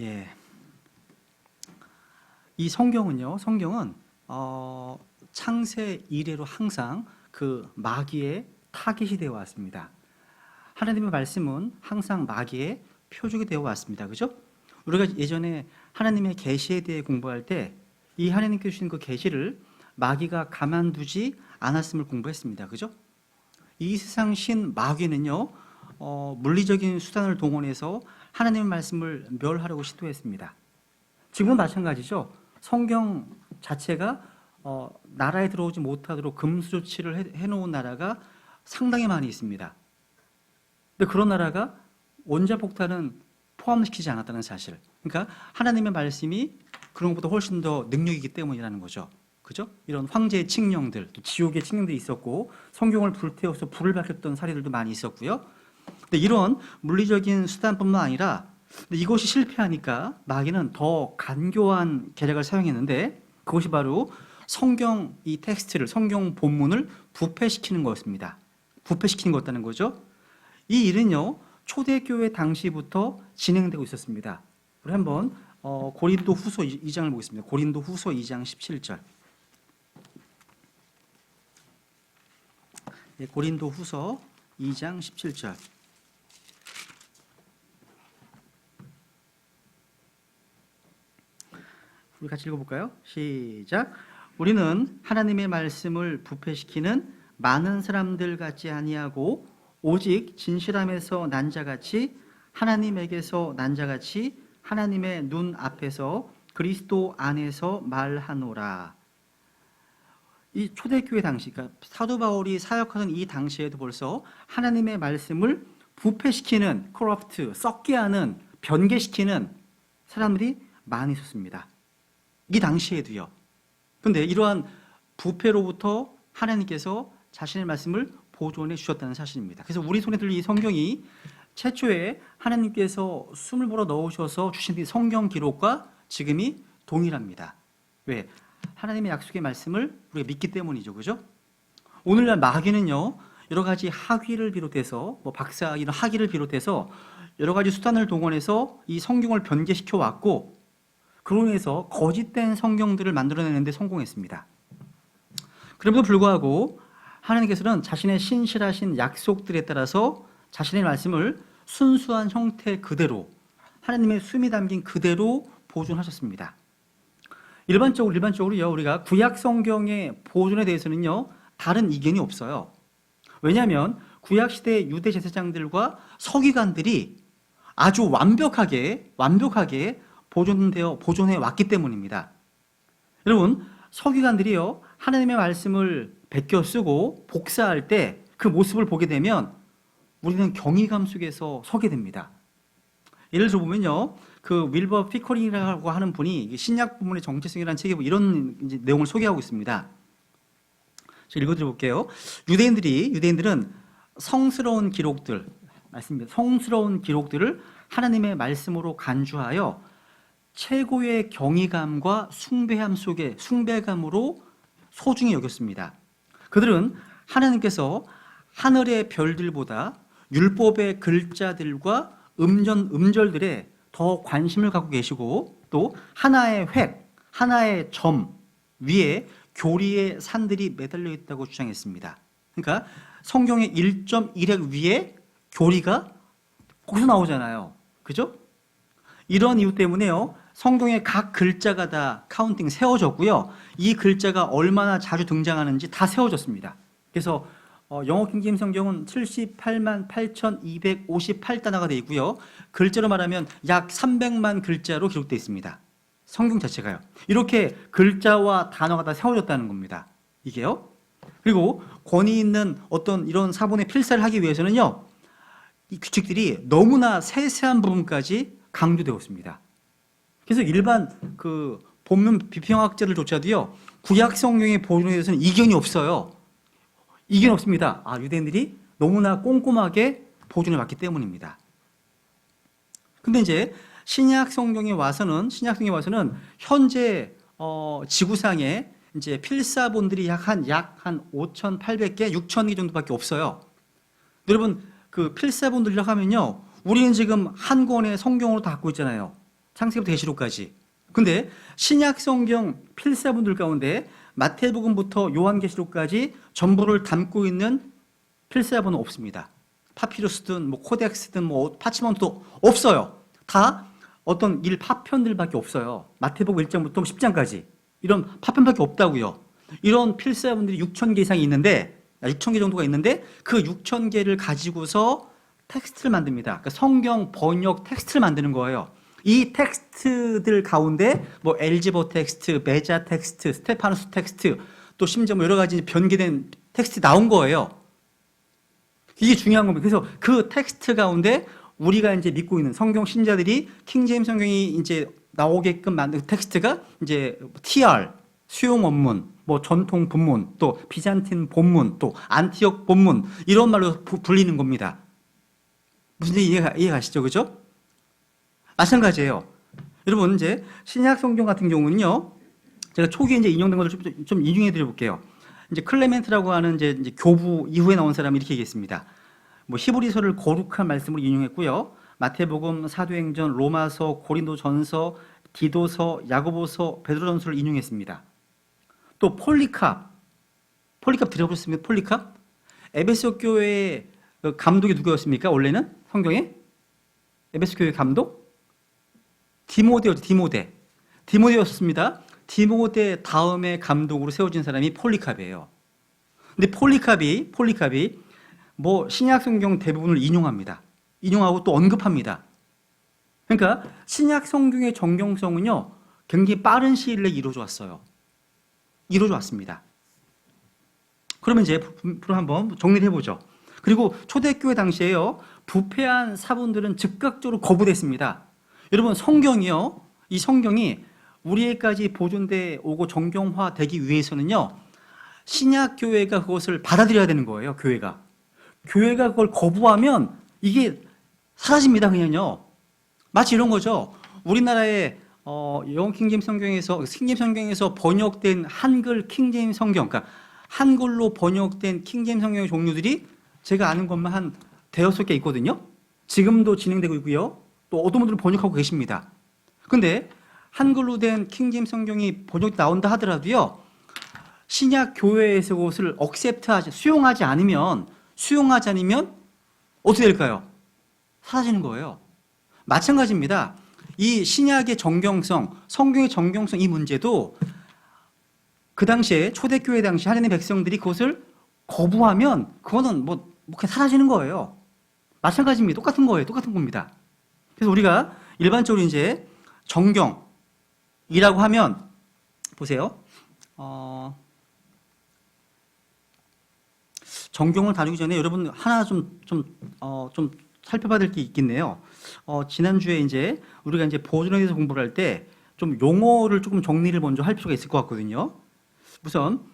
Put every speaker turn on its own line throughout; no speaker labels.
예. 이 성경은 창세 이래로 항상 그 마귀의 타깃이 되어 왔습니다. 하나님의 말씀은 항상 마귀의 표적이 되어 왔습니다. 그죠? 우리가 예전에 하나님의 계시에 대해 공부할 때 이 하나님께 주신 그 계시를 마귀가 가만두지 않았음을 공부했습니다. 그죠? 이 세상 신 마귀는요, 물리적인 수단을 동원해서 하나님의 말씀을 멸하려고 시도했습니다. 지금은 마찬가지죠. 성경 자체가 나라에 들어오지 못하도록 금수 조치를 해놓은 나라가 상당히 많이 있습니다. 근데 그런 나라가 원자폭탄은 포함시키지 않았다는 사실. 그러니까 하나님의 말씀이 그런 것보다 훨씬 더 능력이기 때문이라는 거죠. 그죠? 이런 황제의 칙령들, 또 지옥의 칙령들이 있었고 성경을 불태워서 불을 밝혔던 사례들도 많이 있었고요. 근데 이런 물리적인 수단뿐만 아니라 이것이 실패하니까 마귀는 더 간교한 계략을 사용했는데 그것이 바로 성경 이 텍스트를, 성경 본문을 부패시키는 거였습니다. 부패시키는 거였다는 거죠. 이 일은요, 초대교회 당시부터 진행되고 있었습니다. 우리 한번 고린도 후서 2장을 보겠습니다. 고린도 후서 2장 17절. 네, 고린도 후서 2장 17절. 우리 같이 읽어볼까요? 시작. 우리는 하나님의 말씀을 부패시키는 많은 사람들 같지 아니하고 오직 진실함에서 난 자같이 하나님에게서 난 자같이 하나님의 눈 앞에서 그리스도 안에서 말하노라. 이 초대교회 당시, 그러니까 사도 바울이 사역하던 이 당시에도 벌써 하나님의 말씀을 부패시키는, corrupt, 썩게 하는, 변개시키는 사람들이 많이 있었습니다. 이 당시에도요. 그런데 이러한 부패로부터 하나님께서 자신의 말씀을 보존해 주셨다는 사실입니다. 그래서 우리 손에 들린 이 성경이 최초에 하나님께서 숨을 불어 넣으셔서 주신 이 성경 기록과 지금이 동일합니다. 왜? 하나님의 약속의 말씀을 우리가 믿기 때문이죠. 그죠? 오늘날 마귀는요, 여러 가지 학위를 비롯해서, 박사 이런 학위를 비롯해서 여러 가지 수단을 동원해서 이 성경을 변개시켜 왔고, 그로 인해서 거짓된 성경들을 만들어내는데 성공했습니다. 그럼에도 불구하고 하나님께서는 자신의 신실하신 약속들에 따라서 자신의 말씀을 순수한 형태 그대로, 하나님의 숨이 담긴 그대로 보존하셨습니다. 일반적으로요, 우리가 구약 성경의 보존에 대해서는요, 다른 이견이 없어요. 왜냐하면 구약 시대 유대 제사장들과 서기관들이 아주 완벽하게 보존해 왔기 때문입니다. 여러분, 서기관들이요, 하나님의 말씀을 베껴 쓰고 복사할 때 그 모습을 보게 되면 우리는 경이감 속에서 서게 됩니다. 예를 들어보면요, 그 윌버 피커링이라고 하는 분이 신약 부문의 정체성이라는 책에 이런 내용을 소개하고 있습니다. 제가 읽어드려볼게요. 유대인들은 성스러운 기록들을 하나님의 말씀으로 간주하여 최고의 경이감과 숭배감으로 소중히 여겼습니다. 그들은 하나님께서 하늘의 별들보다 율법의 글자들과 음절들에 더 관심을 갖고 계시고 또 하나의 획, 하나의 점 위에 교리의 산들이 매달려 있다고 주장했습니다. 그러니까 성경의 1.1획 위에 교리가 거기서 나오잖아요. 그죠? 이런 이유 때문에요, 성경의 각 글자가 다 카운팅 세워졌고요, 이 글자가 얼마나 자주 등장하는지 다 세워졌습니다. 그래서 영어 킹제임스 성경은 78만 8,258단어가 되어 있고요, 글자로 말하면 약 300만 글자로 기록되어 있습니다. 성경 자체가요. 이렇게 글자와 단어가 다 세워졌다는 겁니다. 이게요. 그리고 권위 있는 어떤 이런 사본의 필사를 하기 위해서는요, 이 규칙들이 너무나 세세한 부분까지 강조되고 있습니다. 그래서 일반 그 본문 비평학자들조차도요, 구약 성경의 보존에 대해서는 이견이 없어요. 이견 없습니다. 유대인들이 너무나 꼼꼼하게 보존해 왔기 때문입니다. 근데 이제 신약 성경에 와서는 현재 지구상에 이제 필사본들이 약 한 5,800개, 6,000개 정도밖에 없어요. 여러분, 그 필사본들이라고 하면요, 우리는 지금 한 권의 성경으로 다 갖고 있잖아요. 창세기부터 계시록까지. 근데 신약 성경 필사본들 가운데 마태복음부터 요한계시록까지 전부를 담고 있는 필사본은 없습니다. 파피루스든 뭐 코덱스든 뭐 파치먼트도 없어요. 다 어떤 파편들밖에 없어요. 마태복음 1장부터 10장까지 이런 파편밖에 없다고요. 이런 필사본들이 6,000개 이상이 있는데 6,000개 정도가 있는데 그 6,000개를 가지고서 텍스트를 만듭니다. 그러니까 성경 번역 텍스트를 만드는 거예요. 이 텍스트들 가운데 뭐 엘지보 텍스트, 메자 텍스트, 스테파누스 텍스트, 또 심지어 뭐 여러 가지 변개된 텍스트 나온 거예요. 이게 중요한 겁니다. 그래서 그 텍스트 가운데 우리가 이제 믿고 있는 성경 신자들이 킹제임스 성경이 이제 나오게끔 만든 텍스트가 이제 TR, 수용 원문, 뭐 전통 본문, 또 비잔틴 본문, 또 안티옥 본문 이런 말로 불리는 겁니다. 무슨 얘기 이해가시죠? 그죠? 마찬가지예요. 여러분 이제 신약 성경 같은 경우는요, 제가 초기에 이제 인용된 것을 좀 인용해 드려 볼게요. 이제 클레멘트라고 하는 이제 교부 이후에 나온 사람이 이렇게 얘기했습니다. 뭐 히브리서를 거룩한 말씀으로 인용했고요. 마태복음, 사도행전, 로마서, 고린도전서, 디도서, 야고보서, 베드로전서를 인용했습니다. 또 폴리캅 들어보셨습니까? 폴리캅? 에베소 교회의 감독이 누구였습니까? 원래는 성경에 에베소 교회 감독 디모데였습니다. 디모데 다음에 감독으로 세워진 사람이 폴리캅이에요. 근데 폴리캅이 뭐 신약 성경 대부분을 인용합니다. 인용하고 또 언급합니다. 그러니까 신약 성경의 정경성은요, 굉장히 빠른 시일 내에 이루어져 왔습니다. 그러면 이제 한번 정리를 해보죠. 그리고 초대교회 당시에요, 부패한 사본들은 즉각적으로 거부됐습니다. 여러분 성경이요, 이 성경이 우리에까지 보존돼 오고 정경화되기 위해서는요, 신약 교회가 그것을 받아들여야 되는 거예요. 교회가 그걸 거부하면 이게 사라집니다. 그냥요. 마치 이런 거죠. 우리나라의 영어 킹제임스 성경에서 번역된 한글 킹제임스 성경, 그러니까 한글로 번역된 킹제임스 성경의 종류들이 제가 아는 것만 한 대여섯 개 있거든요. 지금도 진행되고 있고요. 또 어떤 분들은 번역하고 계십니다. 근데 한글로 된 킹제임스 성경이 번역이 나온다 하더라도요, 신약 교회에서 그것을 수용하지 않으면 어떻게 될까요? 사라지는 거예요. 마찬가지입니다. 이 신약의 정경성, 성경의 정경성 이 문제도 그 당시에 초대교회 당시 하나님의 백성들이 그것을 거부하면 그거는 뭐 그냥 사라지는 거예요. 마찬가지입니다. 똑같은 겁니다. 그래서 우리가 일반적으로 이제 정경이라고 하면 보세요. 정경을 다루기 전에 여러분 하나 좀 살펴봐야 될 게 있겠네요. 지난주에 이제 우리가 이제 보존에 대해서 공부를 할 때 좀 용어를 조금 정리를 먼저 할 필요가 있을 것 같거든요. 우선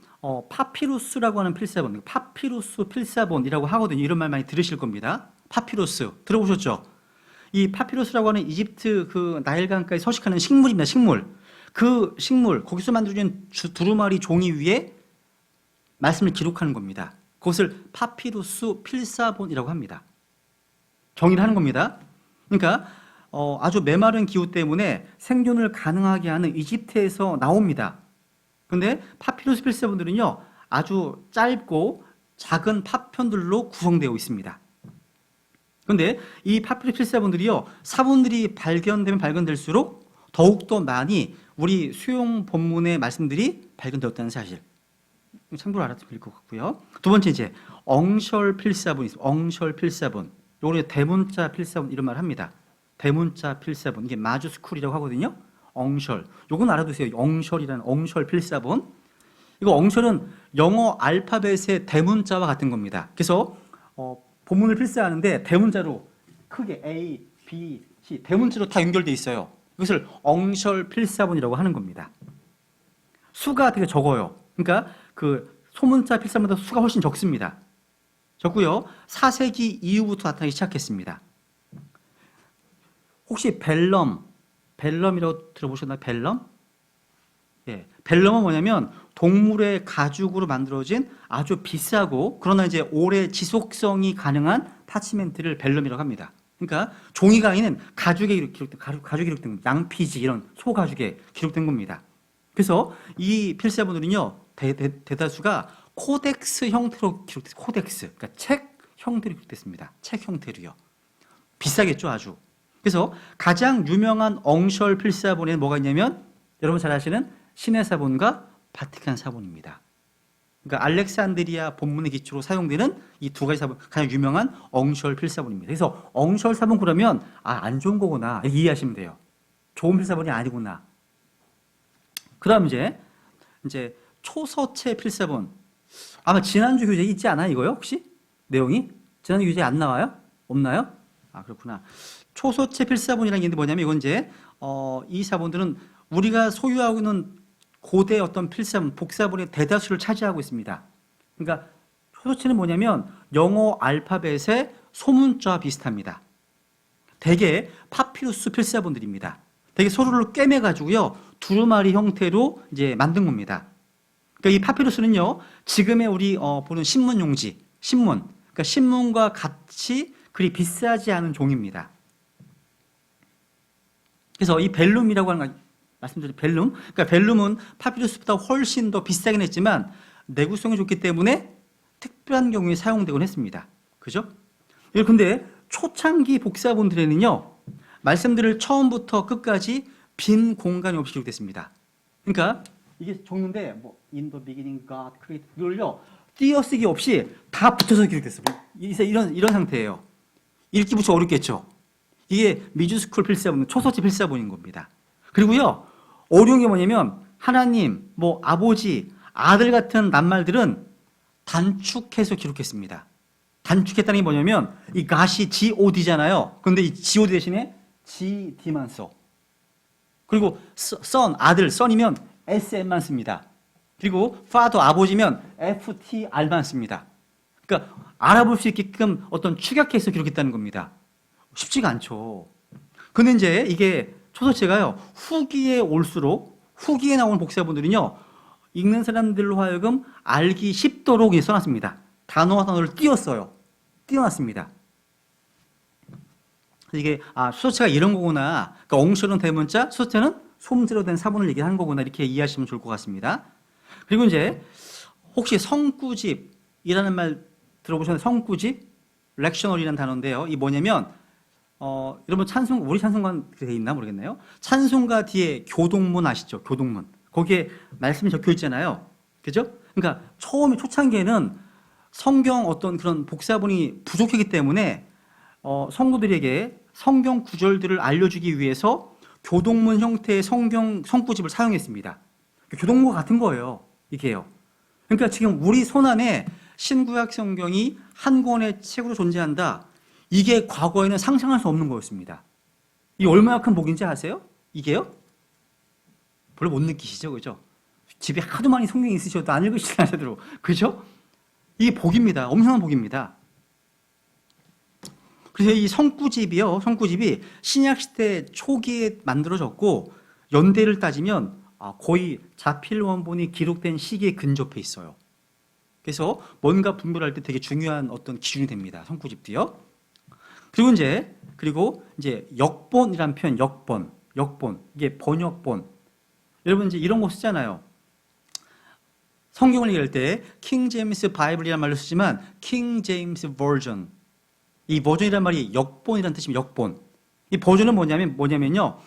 파피루스라고 하는 필사본, 파피루스 필사본이라고 하거든요. 이런 말 많이 들으실 겁니다. 파피루스 들어보셨죠? 이 파피루스라고 하는 이집트 그 나일강가에 서식하는 식물입니다. 그 식물 거기서 만들어진 두루마리 종이 위에 말씀을 기록하는 겁니다. 그것을 파피루스 필사본이라고 합니다. 정의를 하는 겁니다. 그러니까 아주 메마른 기후 때문에 생존을 가능하게 하는 이집트에서 나옵니다. 그런데 파피루스 필사본들은요, 아주 짧고 작은 파편들로 구성되어 있습니다. 그런데 이 파피루스 필사본들이요, 사본들이 발견될수록 더욱더 많이 우리 수용 본문의 말씀들이 발견되었다는 사실, 참고로 알아두면 될 것 같고요. 두 번째 이제 엉셜 필사본이 있습니다. 엉셜 필사본, 요거는 대문자 필사본 이런 말을 합니다. 대문자 필사본, 이게 마주스쿨이라고 하거든요. 엉셜, 요건 알아두세요. 엉셜이라는 엉셜 필사본. 이거 엉셜은 영어 알파벳의 대문자와 같은 겁니다. 그래서 본문을 필사하는데 대문자로 크게 A, B, C 대문자로 다 연결돼 있어요. 이것을 엉셜 필사본이라고 하는 겁니다. 수가 되게 적어요. 그러니까 그 소문자 필사본보다 수가 훨씬 적습니다. 적고요. 4세기 이후부터 나타나기 시작했습니다. 혹시 벨럼이라고 들어보셨나요? 벨럼? 예, 벨럼은 뭐냐면 동물의 가죽으로 만들어진 아주 비싸고 그러나 이제 오래 지속성이 가능한 파치멘트를 벨럼이라고 합니다. 그러니까 종이강의는 가죽에 기록된 겁니다. 양피지 이런 소가죽에 기록된 겁니다. 그래서 이 필사본들은요 대다수가 코덱스 형태로 기록됐어요. 코덱스, 그러니까 책 형태로 기록됐습니다. 책 형태로요. 비싸겠죠, 아주. 그래서 가장 유명한 엉셜 필사본에는 뭐가 있냐면 여러분 잘 아시는 신의 사본과 바티칸 사본입니다. 그러니까 알렉산드리아 본문의 기초로 사용되는 이 두 가지 사본, 가장 유명한 엉셜 필사본입니다. 그래서 엉셜 사본 그러면 안 좋은 거구나 이렇게 이해하시면 돼요. 좋은 필사본이 아니구나. 그다음 이제 초서체 필사본. 아마 지난주 교재 있지 않아요, 이거요? 혹시 내용이 지난주 교재 안 나와요? 없나요? 그렇구나. 초서체 필사본이라는 게 있는데 뭐냐면 이건 이 사본들은 우리가 소유하고 있는 고대 어떤 필사본, 복사본의 대다수를 차지하고 있습니다. 그러니까 초서체는 뭐냐면 영어 알파벳의 소문자와 비슷합니다. 대개 파피루스 필사본들입니다. 대개 서로를 꿰매가지고요 두루마리 형태로 이제 만든 겁니다. 그러니까 이 파피루스는요 지금의 우리 보는 신문 용지, 그러니까 신문과 같이 그리 비싸지 않은 종입니다. 그래서 이 벨룸이라고 하는 거 말씀드린 벨룸, 그러니까 벨룸은 파피루스보다 훨씬 더 비싸긴 했지만 내구성이 좋기 때문에 특별한 경우에 사용되곤 했습니다. 그죠? 근데 초창기 복사본들에는요 말씀드릴 처음부터 끝까지 빈 공간이 없이 기록됐습니다. 그러니까 이게 종류인데 뭐 in the beginning God created 이걸요 띄어쓰기 없이 다 붙여서 기록됐어요. 이런 상태예요. 읽기 무척 어렵겠죠. 이게 미주스쿨 필사본, 초서체 필사본인 겁니다. 그리고요 어려운 게 뭐냐면 하나님, 뭐 아버지, 아들 같은 낱말들은 단축해서 기록했습니다. 단축했다는 게 뭐냐면 이 God이 God잖아요. 그런데 이 God 대신에 GD만 써. 그리고 son, 아들, son이면 SM만 씁니다. 그리고 father, 아버지면 FTR만 씁니다. 그러니까 알아볼 수 있게끔 어떤 축약해서 기록했다는 겁니다. 쉽지가 않죠. 근데 이제 이게 초서체가요 후기에 올수록 후기에 나오는 복사본들은요 읽는 사람들로 하여금 알기 쉽도록 써놨습니다. 단어와 단어를 띄어놨습니다. 이게 수서체가 이런 거구나. 그러니까 엉셜은 대문자, 수서체는 소문자로 된 사본을 얘기하는 거구나 이렇게 이해하시면 좋을 것 같습니다. 그리고 이제 혹시 성구집이라는 말 들어보셨나요? 성구집, 렉셔널이라는 단어인데요. 이 뭐냐면 여러분 우리 찬송가 돼 있나 모르겠네요. 찬송가 뒤에 교동문 아시죠? 교동문. 거기에 말씀이 적혀 있잖아요. 그죠? 그러니까 초창기에는 성경 어떤 그런 복사본이 부족했기 때문에 성도들에게 성경 구절들을 알려주기 위해서 교동문 형태의 성구집을 사용했습니다. 교동문과 같은 거예요. 이게요. 그러니까 지금 우리 손안에 신구약 성경이 한 권의 책으로 존재한다. 이게 과거에는 상상할 수 없는 거였습니다. 이게 얼마나 큰 복인지 아세요? 이게요? 별로 못 느끼시죠? 그죠? 집에 하도 많이 성경이 있으셔도 안 읽으시나 하셔도 그죠? 이게 복입니다. 엄청난 복입니다. 그래서 이 성구집이 신약시대 초기에 만들어졌고 연대를 따지면 거의 자필 원본이 기록된 시기에 근접해 있어요. 그래서 뭔가 분별할 때 되게 중요한 어떤 기준이 됩니다. 성구집도요. 그리고 이제 역본이라는 표현, 역본 이게 번역본. 여러분 이제 이런 거 쓰잖아요. 성경을 얘기할 때 킹 제임스 바이블이라는 말로 쓰지만 킹 제임스 버전. 이 버전이란 말이 역본이라는 뜻입니다. 역본. 이 버전은 뭐냐면요.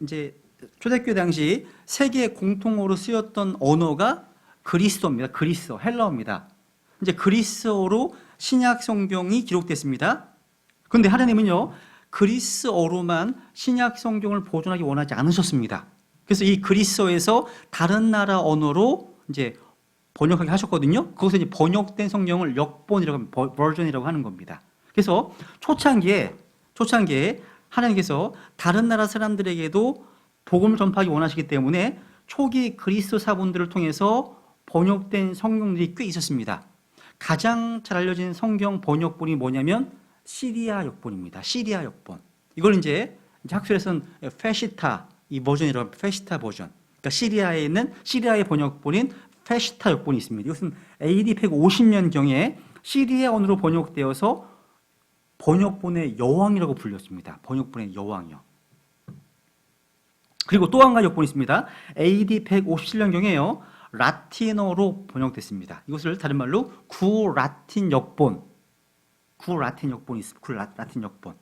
이제 초대교회 당시 세계 공통어로 쓰였던 언어가 그리스어입니다. 헬라어입니다. 이제 그리스어로 신약 성경이 기록됐습니다. 그런데 하나님은요, 그리스어로만 신약 성경을 보존하기 원하지 않으셨습니다. 그래서 이 그리스어에서 다른 나라 언어로 이제 번역하게 하셨거든요. 거기서 이제 번역된 성경을 역본이라고 버전이라고 하는 겁니다. 그래서 초창기에 하나님께서 다른 나라 사람들에게도 복음을 전파하기 원하시기 때문에 초기 그리스도 사본들을 통해서 번역된 성경들이 꽤 있었습니다. 가장 잘 알려진 성경 번역본이 뭐냐면 시리아 역본입니다. 시리아 역본. 이걸 이제 학술에서는 페시타 이 버전이라고 페시타 버전. 그러니까 시리아의 번역본인 페시타 역본이 있습니다. 이것은 AD 150년경에 시리아어로 번역되어서 번역본의 여왕이라고 불렸습니다. 번역본의 여왕이요. 그리고 또 한 가지 역본이 있습니다. AD 157년경에요. 라틴어로 번역됐습니다. 이것을 다른 말로 구라틴 역본. 구라틴 역본이 있습니다. 구라틴 역본.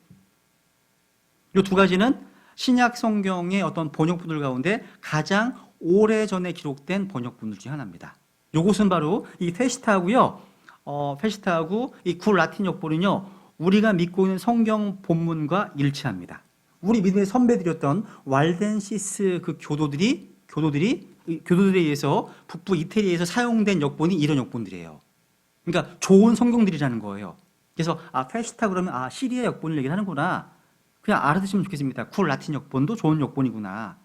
이 두 가지는 신약 성경의 어떤 번역본들 가운데 가장 오래전에 기록된 번역본들 중에 하나입니다. 이것은 바로 이 페시타하고요. 페시타하고 이 구라틴 역본은요. 우리가 믿고 있는 성경 본문과 일치합니다. 우리 믿음의 선배들이었던 왈덴시스 그 교도들에 의해서 북부 이태리에서 사용된 역본이 이런 역본들이에요. 그러니까 좋은 성경들이라는 거예요. 그래서 페시타 그러면 시리아 역본을 얘기하는구나. 그냥 알아두시면 좋겠습니다. 구라틴 역본도 좋은 역본이구나.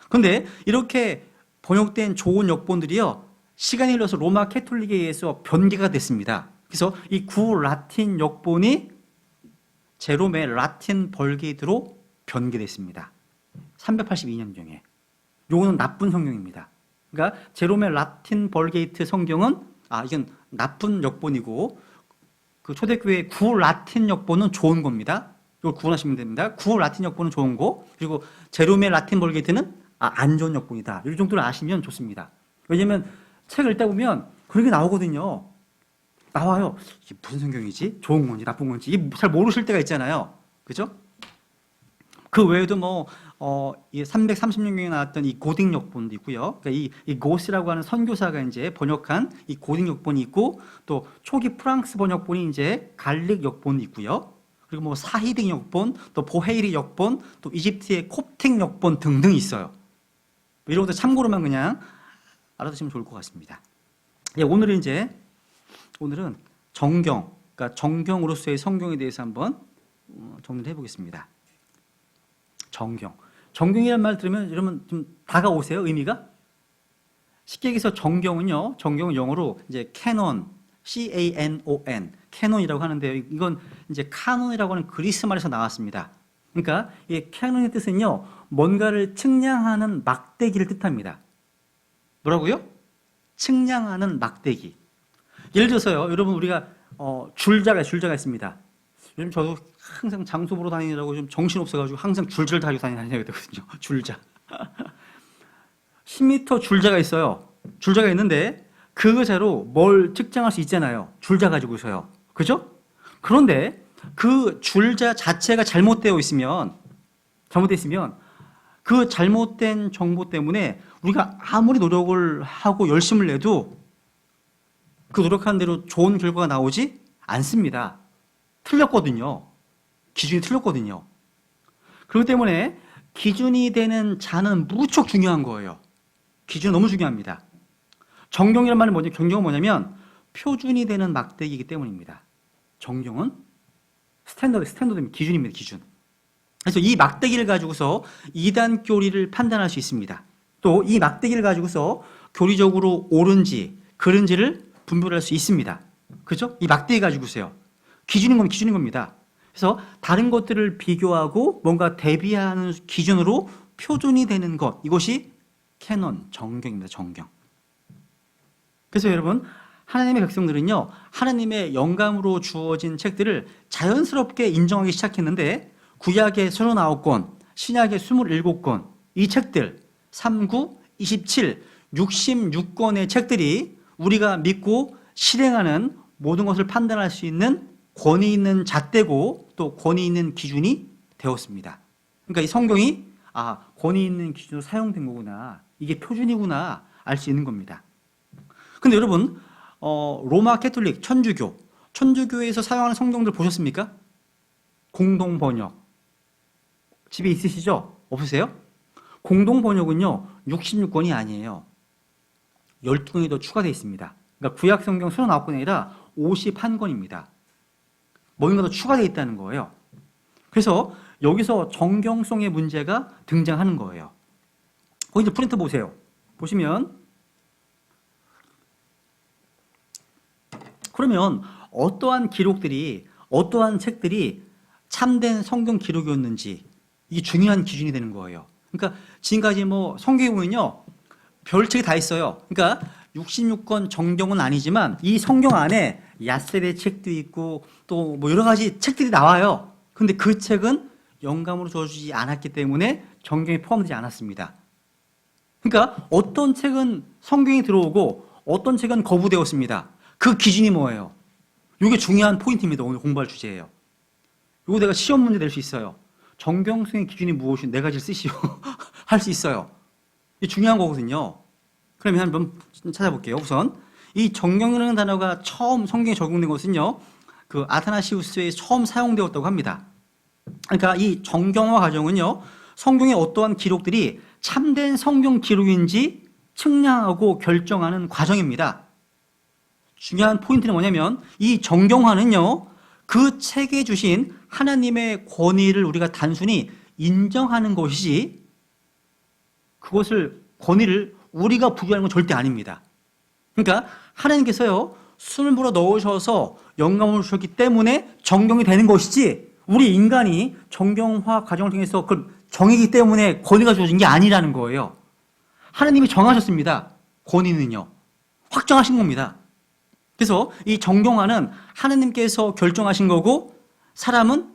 그런데 이렇게 번역된 좋은 역본들이요. 시간이 흘러서 로마 캐톨릭에 의해서 변개가 됐습니다. 그래서 이 구라틴 역본이 제롬의 라틴 벌게이트로 변개됐습니다. 382년경에. 요거는 나쁜 성경입니다. 그러니까 제롬의 라틴 벌게이트 성경은 이건 나쁜 역본이고 그 초대교회 구라틴 역본은 좋은 겁니다. 이걸 구분하시면 됩니다. 구라틴 역본은 좋은 거, 그리고 제롬의 라틴 벌게이트는 안 좋은 역본이다. 이 정도를 아시면 좋습니다. 왜냐하면 책을 읽다 보면 그런 게 나오거든요. 나와요. 이게 무슨 성경이지? 좋은 건지 나쁜 건지 이게 잘 모르실 때가 있잖아요. 그죠? 그 외에도 330년경에 나왔던 이 고딕 역본도 있고요. 그러니까 이 고스라고 하는 선교사가 이제 번역한 이 고딕 역본이 있고, 또 초기 프랑스 번역본이 이제 갈릭 역본이 있고요. 그리고 사히딩 역본, 또 보헤이리 역본, 또 이집트의 콥틱 역본 등등 있어요. 이런 것도 참고로만 그냥 알아두시면 좋을 것 같습니다. 오늘은 정경, 그러니까 정경으로서의 성경에 대해서 한번 정리를 해보겠습니다. 정경이라는 말 들으면 여러분 좀 다가오세요, 의미가? 쉽게 얘기해서 정경은 영어로 이제 캐논, C-A-N-O-N, 캐논이라고 하는데요. 이건 이제 카논이라고 하는 그리스 말에서 나왔습니다. 그러니까 이 캐논의 뜻은요, 뭔가를 측량하는 막대기를 뜻합니다. 뭐라고요? 측량하는 막대기. 예를 들어서요, 여러분 우리가 줄자가 있습니다. 요즘 저도 항상 장소 보러 다니느라고 좀 정신 없어가지고 항상 줄자를 달고 다녀야 되거든요. 줄자. 10m 줄자가 있어요. 줄자가 있는데 그 의자로 뭘 측정할 수 있잖아요. 줄자 가지고서요. 그죠? 그런데 그 줄자 자체가 잘못되어 있으면 그 잘못된 정보 때문에 우리가 아무리 노력을 하고 열심을 내도 그 노력한 대로 좋은 결과가 나오지 않습니다. 틀렸거든요. 기준이 틀렸거든요. 그렇기 때문에 기준이 되는 자는 무척 중요한 거예요. 기준은 너무 중요합니다. 정경이란 말은 뭐냐? 경경은 뭐냐면 표준이 되는 막대기이기 때문입니다. 정경은 스탠더드입니다. 기준입니다. 기준. 그래서 이 막대기를 가지고서 이단 교리를 판단할 수 있습니다. 또 이 막대기를 가지고서 교리적으로 옳은지 그른지를 분별할 수 있습니다. 그죠? 이 막대기 가지고서요. 기준인 겁니다. 그래서 다른 것들을 비교하고 뭔가 대비하는 기준으로 표준이 되는 것, 이것이 캐논, 정경입니다. 정경. 그래서 여러분, 하나님의 백성들은요, 하나님의 영감으로 주어진 책들을 자연스럽게 인정하기 시작했는데, 구약의 39권, 신약의 27권, 이 책들 39, 27, 66권의 책들이 우리가 믿고 실행하는 모든 것을 판단할 수 있는 권위 있는 잣대고 또 권위 있는 기준이 되었습니다. 그러니까 이 성경이 권위 있는 기준으로 사용된 거구나, 이게 표준이구나 알 수 있는 겁니다. 근데 여러분, 로마 캐톨릭 천주교에서 사용하는 성경들 보셨습니까? 공동 번역 집에 있으시죠? 없으세요? 공동 번역은요 66권이 아니에요. 12권이 더 추가되어 있습니다. 그러니까 구약 성경 39권이 아니라 51권입니다. 뭔가 더 추가되어 있다는 거예요. 그래서 여기서 정경성의 문제가 등장하는 거예요. 거기 이제 프린트 보세요. 보시면, 그러면 어떠한 기록들이, 어떠한 책들이 참된 성경 기록이었는지, 이게 중요한 기준이 되는 거예요. 그러니까 지금까지 성경에 보면요 별책이 다 있어요. 그러니까 66권 정경은 아니지만 이 성경 안에 야셀의 책도 있고 또 뭐 여러 가지 책들이 나와요. 근데 그 책은 영감으로 주어지지 않았기 때문에 정경에 포함되지 않았습니다. 그러니까 어떤 책은 성경에 들어오고 어떤 책은 거부되었습니다. 그 기준이 뭐예요? 이게 중요한 포인트입니다. 오늘 공부할 주제예요. 이거 내가 시험 문제 낼 수 있어요. 정경수의 기준이 무엇이 네 가지를 쓰시오 할 수 있어요. 이게 중요한 거거든요. 그러면 한번 찾아볼게요. 우선 이 정경이라는 단어가 처음 성경에 적용된 것은요, 그 아타나시우스에 처음 사용되었다고 합니다. 그러니까 이 정경화 과정은요, 성경의 어떠한 기록들이 참된 성경 기록인지 측량하고 결정하는 과정입니다. 중요한 포인트는 뭐냐면 이 정경화는요, 그 책에 주신 하나님의 권위를 우리가 단순히 인정하는 것이지 그것을 권위를 우리가 부여하는 건 절대 아닙니다. 그러니까 하나님께서요, 숨을 불어 넣으셔서 영감을 주셨기 때문에 정경이 되는 것이지 우리 인간이 정경화 과정을 통해서 그걸 정했기 때문에 권위가 주어진 게 아니라는 거예요. 하나님이 정하셨습니다. 권위는요. 확정하신 겁니다. 그래서 이 정경화는 하나님께서 결정하신 거고 사람은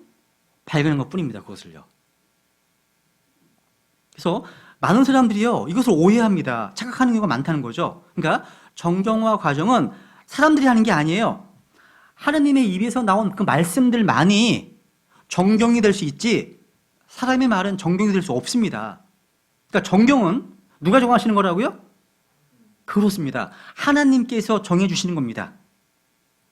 발견한 것뿐입니다. 그것을요. 그래서 많은 사람들이요, 이것을 오해합니다. 착각하는 경우가 많다는 거죠. 그러니까 정경화 과정은 사람들이 하는 게 아니에요. 하나님의 입에서 나온 그 말씀들만이 정경이 될 수 있지 사람의 말은 정경이 될 수 없습니다. 그러니까 정경은 누가 정하시는 거라고요? 그렇습니다. 하나님께서 정해주시는 겁니다.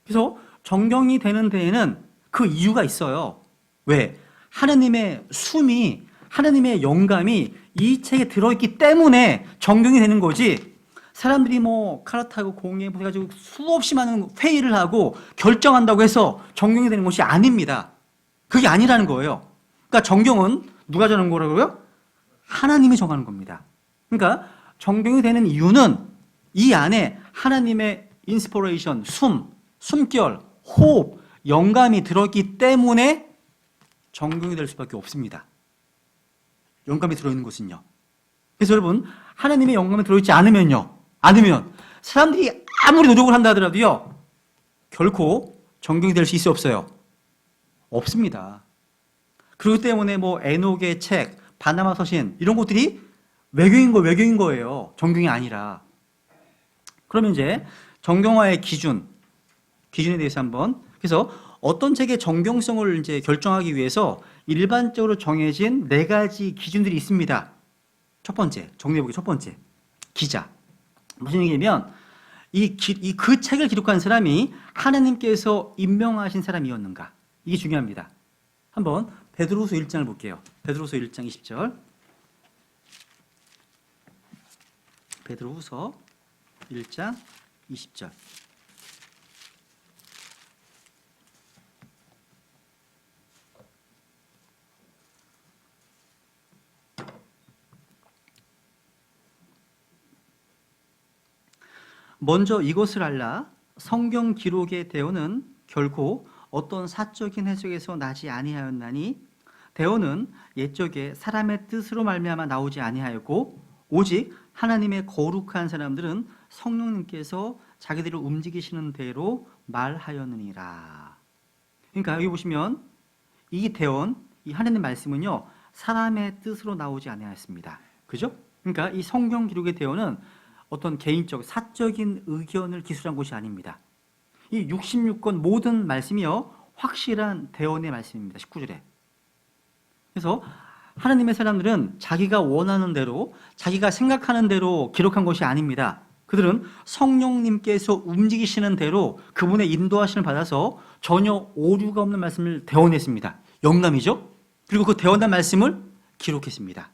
그래서 정경이 되는 데에는 그 이유가 있어요. 왜? 하나님의 숨이, 하나님의 영감이 이 책에 들어있기 때문에 정경이 되는 거지, 사람들이 뭐 카라타고 공예 해가지고 수없이 많은 회의를 하고 결정한다고 해서 정경이 되는 것이 아닙니다. 그게 아니라는 거예요. 그러니까 정경은 누가 정하는 거라고요? 하나님이 정하는 겁니다. 그러니까 정경이 되는 이유는 이 안에 하나님의 인스피레이션, 숨결, 호흡, 영감이 들어있기 때문에 정경이 될 수밖에 없습니다. 영감이 들어있는 것은요. 그래서 여러분, 하나님의 영감이 들어있지 않으면 사람들이 아무리 노력을 한다 하더라도요, 결코 정경이 될 수 있어요, 없어요? 없습니다. 그렇기 때문에 뭐 에녹의 책, 바나마 서신 이런 것들이 외교인 거예요. 정경이 아니라. 그러면 이제 정경화의 기준에 대해서 한번, 그래서 어떤 책의 정경성을 이제 결정하기 위해서 일반적으로 정해진 4가지 기준들이 있습니다. 첫 번째, 정리해보기 첫 번째, 기자. 무슨 얘기냐면 그 책을 기록한 사람이 하나님께서 임명하신 사람이었는가, 이게 중요합니다. 한번 베드로후서 1장을 볼게요. 베드로후서 1장 20절. 베드로후서 1장 20절. 먼저 이것을 알라. 성경 기록의 대언은 결코 어떤 사적인 해석에서 나지 아니하였나니 대언은 옛적에 사람의 뜻으로 말미암아 나오지 아니하였고 오직 하나님의 거룩한 사람들은 성령님께서 자기들을 움직이시는 대로 말하였느니라. 그러니까 여기 보시면 이 대언, 이 하나님의 말씀은요, 사람의 뜻으로 나오지 아니하였습니다. 그죠? 그러니까 이 성경 기록의 대언은 어떤 개인적, 사적인 의견을 기술한 것이 아닙니다. 이 66권 모든 말씀이요, 확실한 대언의 말씀입니다. 19절에. 그래서 하나님의 사람들은 자기가 원하는 대로, 자기가 생각하는 대로 기록한 것이 아닙니다. 그들은 성령님께서 움직이시는 대로 그분의 인도하심을 받아서 전혀 오류가 없는 말씀을 대언했습니다. 영감이죠? 그리고 그 대언한 말씀을 기록했습니다.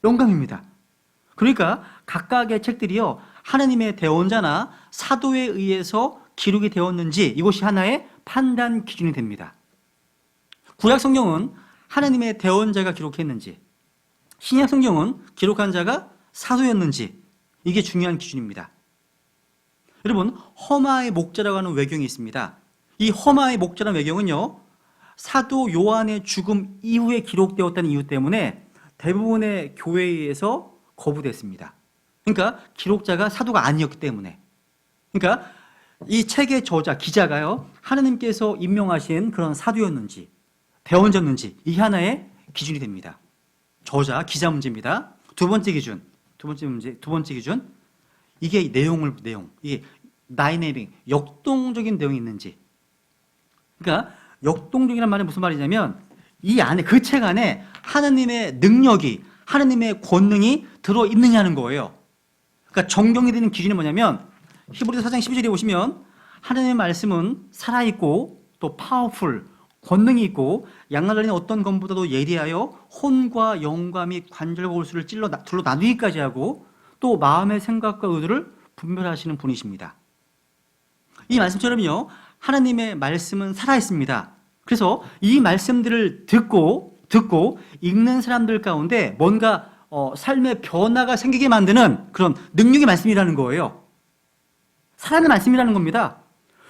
영감입니다. 그러니까 각각의 책들이요, 하나님의 대언자나 사도에 의해서 기록이 되었는지 이것이 하나의 판단 기준이 됩니다. 구약 성경은 하나님의 대언자가 기록했는지, 신약 성경은 기록한 자가 사도였는지, 이게 중요한 기준입니다. 여러분, 허마의 목자라고 하는 외경이 있습니다. 이 허마의 목자라는 외경은요, 사도 요한의 죽음 이후에 기록되었다는 이유 때문에 대부분의 교회에서 거부됐습니다. 그러니까 기록자가 사도가 아니었기 때문에. 그러니까 이 책의 저자, 기자가요, 하나님께서 임명하신 그런 사도였는지, 배원자였는지, 이게 하나의 기준이 됩니다. 저자, 기자 문제입니다. 두 번째 기준. 이게 내용, 이게 다이내믹, 역동적인 내용이 있는지. 그러니까 역동적이란 말은 무슨 말이냐면 이 안에, 그 책 안에 하나님의 능력이, 하나님의 권능이 들어있느냐는 거예요. 그러니까 정경이 되는 기준이 뭐냐면 히브리서 4장 12절에 보시면 하나님의 말씀은 살아있고 또 파워풀, 권능이 있고 양날달린 어떤 검보다도 예리하여 혼과 영과 및 관절과 골수를 찔러 둘러 나누기까지 하고 또 마음의 생각과 의도를 분별하시는 분이십니다. 이 말씀처럼요, 하나님의 말씀은 살아있습니다. 그래서 이 말씀들을 듣고 읽는 사람들 가운데 뭔가 삶의 변화가 생기게 만드는 그런 능력의 말씀이라는 거예요. 살아있는 말씀이라는 겁니다.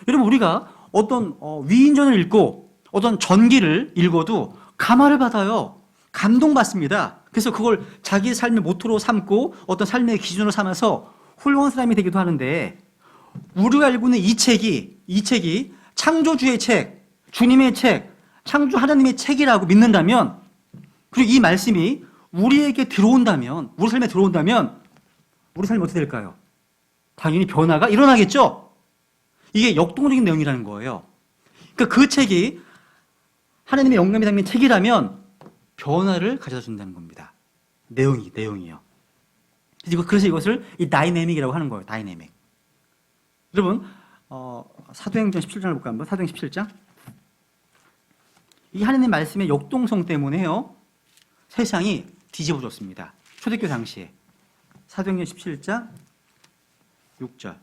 여러분, 우리가 어떤 위인전을 읽고 어떤 전기를 읽어도 감화를 받아요. 감동받습니다. 그래서 그걸 자기 삶의 모토로 삼고 어떤 삶의 기준으로 삼아서 훌륭한 사람이 되기도 하는데, 우리가 알고 있는 이 책이 창조주의 책, 주님의 책, 창조 하나님의 책이라고 믿는다면, 그리고 이 말씀이 우리에게 들어온다면, 우리 삶에 들어온다면 우리 삶이 어떻게 될까요? 당연히 변화가 일어나겠죠? 이게 역동적인 내용이라는 거예요. 그러니까 그 책이 하나님의 영감이 담긴 책이라면 변화를 가져다 준다는 겁니다. 내용이요. 그래서 이것을 이 다이내믹이라고 하는 거예요. 다이내믹. 여러분, 사도행전 17장을 볼까요? 한번 사도행 17장. 이 하나님 말씀의 역동성 때문에요, 세상이 뒤집어졌습니다. 초대교 당시에. 사도행전 17장 6절.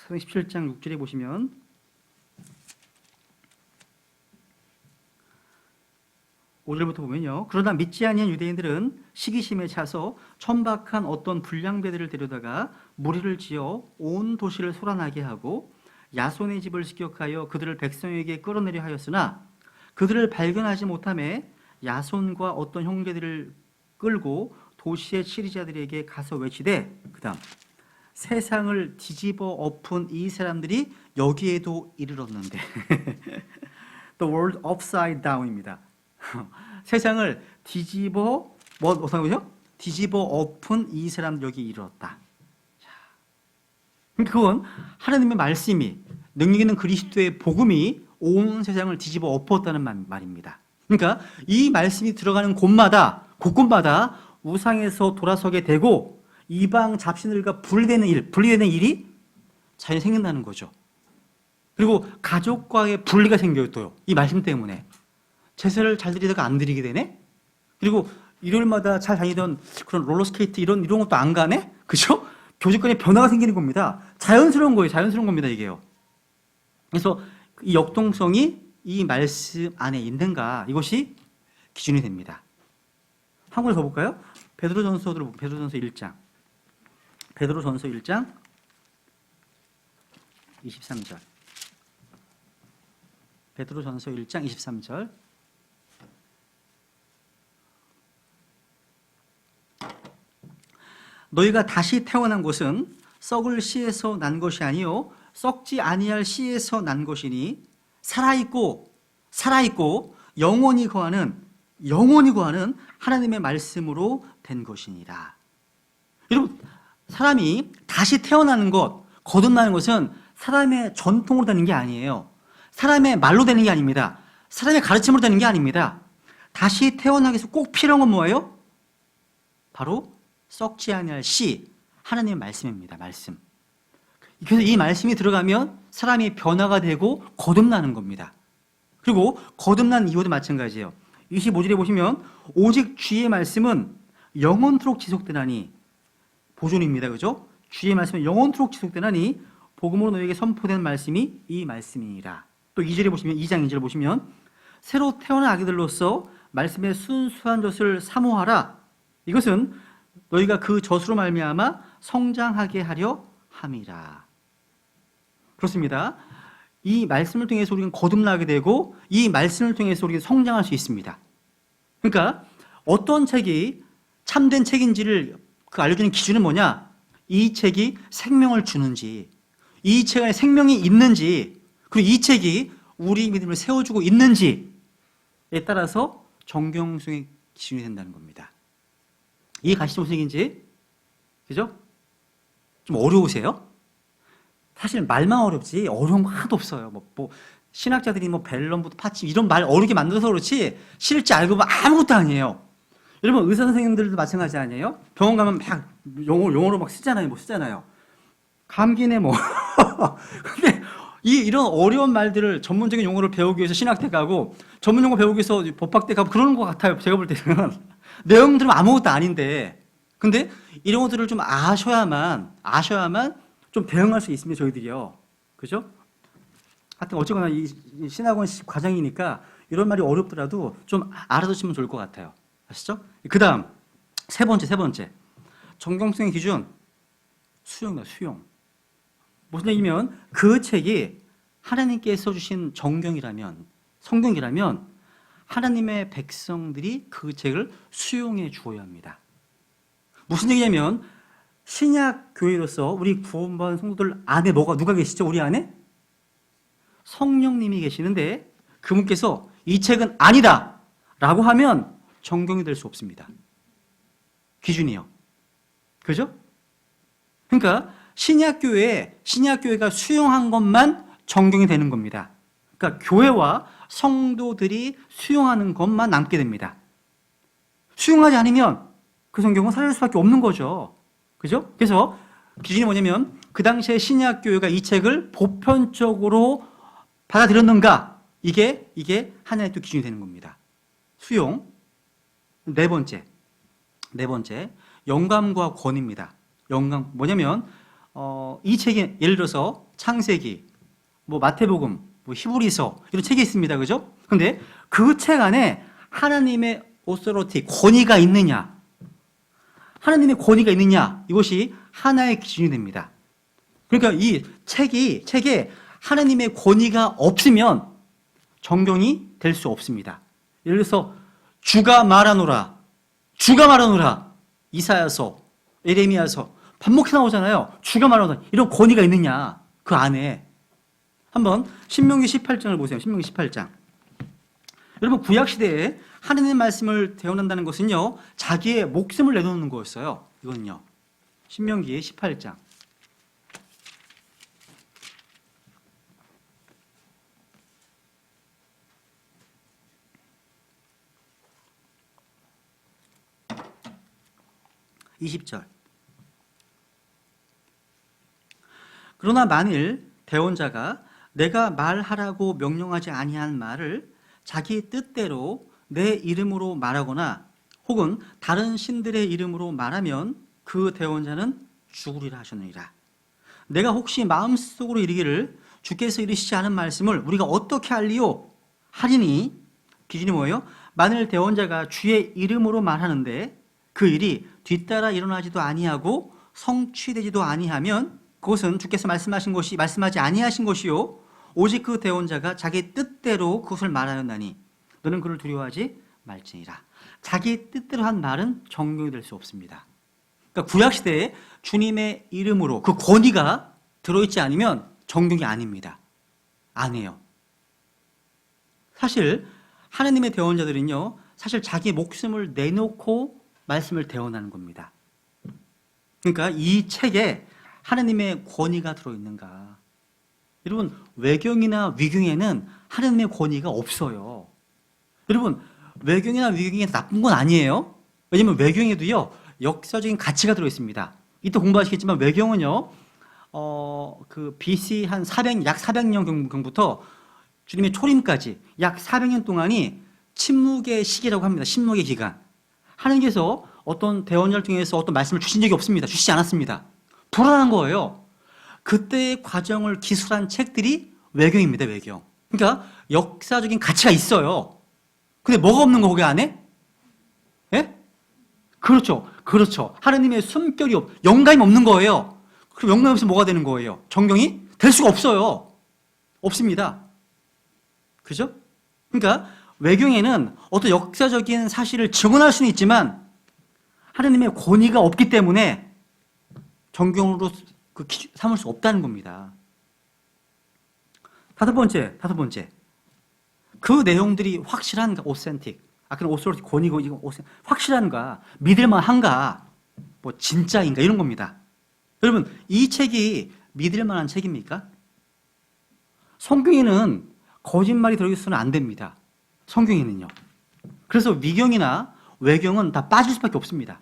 사도행 17장 6절에 보시면 오절부터 보면요. 그러나 믿지 아니한 유대인들은 시기심에 차서 천박한 어떤 불량배들을 데려다가 무리를 지어 온 도시를 소란하게 하고 야손의 집을 습격하여 그들을 백성에게 끌어내려 하였으나 그들을 발견하지 못하매 야손과 어떤 형제들을 끌고 도시의 치리자들에게 가서 외치되, 그 다음, 세상을 뒤집어 엎은 이 사람들이 여기에도 이르렀는데 The world upside down입니다. 세상을 뒤집어 엎은 이 사람 여기 이르렀다. 그건 하나님의 말씀이, 능력 있는 그리스도의 복음이 온 세상을 뒤집어 엎었다는 말입니다. 그러니까 이 말씀이 들어가는 곳곳마다 우상에서 돌아서게 되고 이방 잡신들과 분리되는 일이 자연히 생긴다는 거죠. 그리고 가족과의 분리가 생겨요. 또요, 이 말씀 때문에. 제사를 잘 드리다가 안 드리게 되네? 그리고 일요일마다 잘 다니던 그런 롤러스케이트 이런 것도 안 가네? 그죠? 교직간에 변화가 생기는 겁니다. 자연스러운 겁니다, 이게요. 그래서 이 역동성이 이 말씀 안에 있는가, 이것이 기준이 됩니다. 한 군데 더 볼까요? 베드로전서 1장. 베드로전서 1장 23절. 베드로전서 1장 23절. 너희가 다시 태어난 것은 썩을 씨에서 난 것이 아니요 썩지 아니할 씨에서 난 것이니 살아있고 영원히 거하는 하나님의 말씀으로 된 것이니라. 여러분, 사람이 다시 태어나는 것, 거듭나는 것은 사람의 전통으로 되는 게 아니에요. 사람의 말로 되는 게 아닙니다. 사람의 가르침으로 되는 게 아닙니다. 다시 태어나기 위해서 꼭 필요한 건 뭐예요? 바로 썩지 아니할 씨, 하나님의 말씀입니다. 말씀. 그래서 이 말씀이 들어가면 사람이 변화가 되고 거듭나는 겁니다. 그리고 거듭난 이유도 마찬가지예요. 25절에 보시면 오직 주의 말씀은 영원토록 지속되나니, 보존입니다. 그죠? 주의 말씀은 영원토록 지속되나니 복음으로 너에게 선포된 말씀이 이 말씀이니라. 또 2절에 보시면, 2장 2절에 보시면 새로 태어난 아기들로서 말씀의 순수한 젖을 사모하라. 이것은 너희가 그 젖으로 말미암아 성장하게 하려 함이라. 그렇습니다. 이 말씀을 통해서 우리는 거듭나게 되고 이 말씀을 통해서 우리가 성장할 수 있습니다. 그러니까 어떤 책이 참된 책인지를 알려주는 기준은 뭐냐? 이 책이 생명을 주는지, 이 책 안에 생명이 있는지, 그리고 이 책이 우리 믿음을 세워주고 있는지에 따라서 정경성의 기준이 된다는 겁니다. 이해 가시죠? 무슨 얘기인지? 그죠? 좀 어려우세요? 사실 말만 어렵지 어려운 거 하나도 없어요. 뭐 신학자들이 벨럼부터 파치 이런 말 어렵게 만들어서 그렇지 실제 알고 보면 아무것도 아니에요. 여러분 의사 선생님들도 마찬가지 아니에요? 병원 가면 막 용어로 막 쓰잖아요. 감기네 뭐. 근데 이런 어려운 말들을 전문적인 용어를 배우기 위해서 신학대 가고 전문 용어 배우기 위해서 법학대 가고 그러는 것 같아요. 제가 볼 때는 내용들은 아무것도 아닌데, 근데 이런 것들을 좀 아셔야만 좀 대응할 수 있습니다. 저희들이요. 그죠? 하여튼 어쨌거나 이 신학원 과정이니까 이런 말이 어렵더라도 좀 알아두시면 좋을 것 같아요. 아시죠? 그 다음 세 번째 정경성의 기준 수용이다. 수용. 무슨 얘기면 그 책이 하나님께서 주신 정경이라면, 성경이라면 하나님의 백성들이 그 책을 수용해 주어야 합니다. 무슨 얘기냐면 신약 교회로서 우리 구원받은 성도들 안에 누가 계시죠? 우리 안에? 성령님이 계시는데 그분께서 이 책은 아니다 라고 하면 정경이 될 수 없습니다. 기준이요. 그죠? 그러니까 신약교회가 수용한 것만 정경이 되는 겁니다. 그러니까 교회와 성도들이 수용하는 것만 남게 됩니다. 수용하지 않으면 그 성경은 사라질 수밖에 없는 거죠. 그죠? 그래서 기준이 뭐냐면 그 당시에 신약교회가 이 책을 보편적으로 받아들였는가? 이게 하나의 또 기준이 되는 겁니다. 수용. 네 번째, 영감과 권위입니다. 영감 뭐냐면 이 책이 예를 들어서 창세기, 마태복음, 히브리서 이런 책이 있습니다. 그죠? 근데 그 책 안에 하나님의 오소리티, 권위가 있느냐? 하나님의 권위가 있느냐? 이것이 하나의 기준이 됩니다. 그러니까 이 책에 하나님의 권위가 없으면 정경이 될 수 없습니다. 예를 들어서 주가 말하노라, 이사야서, 예레미야서 반복해 나오잖아요. 주가 말하노라. 이런 권위가 있느냐? 그 안에. 한번 신명기 18장을 보세요. 신명기 18장. 여러분 구약시대에 하나님의 말씀을 대언한다는 것은요, 자기의 목숨을 내놓는 거였어요. 이거는요. 신명기 18장. (20절) 그러나 만일 대언자가 내가 말하라고 명령하지 아니한 말을 자기 뜻대로 내 이름으로 말하거나 혹은 다른 신들의 이름으로 말하면 그 대언자는 죽으리라 하셨느니라. 내가 혹시 마음속으로 이르기를 주께서 이르시지 않은 말씀을 우리가 어떻게 알리요? 하리니 기준이 뭐예요? 만일 대언자가 주의 이름으로 말하는데 그 일이 뒤따라 일어나지도 아니하고 성취되지도 아니하면 그것은 주께서 말씀하지 아니하신 것이요 오직 그 대언자가 자기 뜻대로 그것을 말하였나니 너는 그를 두려워하지 말지니라. 자기 뜻대로 한 말은 정경이 될 수 없습니다. 그러니까 구약시대에 주님의 이름으로 그 권위가 들어있지 않으면 정경이 아닙니다. 안 해요. 사실 하나님의 대언자들은요, 사실 자기 목숨을 내놓고 말씀을 대언하는 겁니다. 그러니까 이 책에 하나님의 권위가 들어있는가? 여러분 외경이나 위경에는 하나님의 권위가 없어요. 여러분 외경이나 위경이 나쁜 건 아니에요. 왜냐하면 외경에도요 역사적인 가치가 들어있습니다. 이따 공부하시겠지만 외경은요 그 BC 약 400년경부터 주님의 초림까지 약 400년 동안이 침묵의 시기라고 합니다. 침묵의 기간. 하나님께서 어떤 대언자를 통해서 어떤 말씀을 주신 적이 없습니다. 주시지 않았습니다. 불안한 거예요. 그때의 과정을 기술한 책들이 외경입니다. 외경. 그러니까 역사적인 가치가 있어요. 근데 뭐가 없는 거 거기 안에? 예? 그렇죠. 하나님의 숨결이 영감이 없는 거예요. 그럼 영감이 없으면 뭐가 되는 거예요? 정경이 될 수가 없어요. 없습니다. 그죠? 그러니까 외경에는 어떤 역사적인 사실을 증언할 수는 있지만 하나님의 권위가 없기 때문에 정경으로 삼을 수 없다는 겁니다. 다섯 번째. 그 내용들이 확실한가, 오센틱. 아까 오소리티 권위고 이거 확실한가, 믿을만한가, 뭐 진짜인가 이런 겁니다. 여러분, 이 책이 믿을만한 책입니까? 성경에는 거짓말이 들어있어서는 안 됩니다. 성경에는요. 그래서 미경이나 외경은 다 빠질 수밖에 없습니다.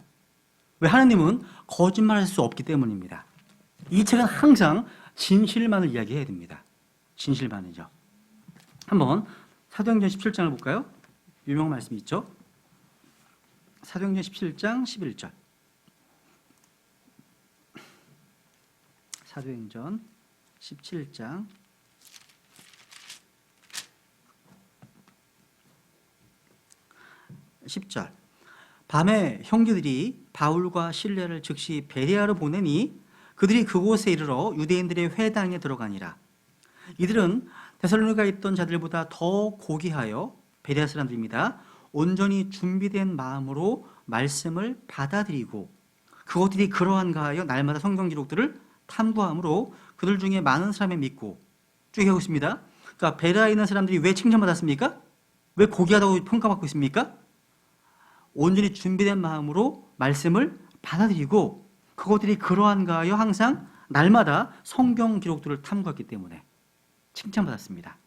왜? 하나님은 거짓말할 수 없기 때문입니다. 이 책은 항상 진실만을 이야기해야 됩니다. 진실만이죠. 한번 사도행전 17장을 볼까요? 유명한 말씀이 있죠. 사도행전 17장 11절. 사도행전 17장 10절. 밤에 형제들이 바울과 실레를 즉시 베레아로 보내니 그들이 그곳에 이르러 유대인들의 회당에 들어가니라. 이들은 데살로니가에 있던 자들보다 더 고귀하여, 베레아 사람들입니다, 온전히 준비된 마음으로 말씀을 받아들이고 그것들이 그러한가 하여 날마다 성경 기록들을 탐구함으로 그들 중에 많은 사람이 믿고. 쭉 하고 있습니다. 그러니까 베레아에 있는 사람들이 왜 칭찬받았습니까? 왜 고귀하다고 평가받고 있습니까? 온전히 준비된 마음으로 말씀을 받아들이고 그것들이 그러한가 하여 항상 날마다 성경 기록들을 탐구했기 때문에 칭찬받았습니다.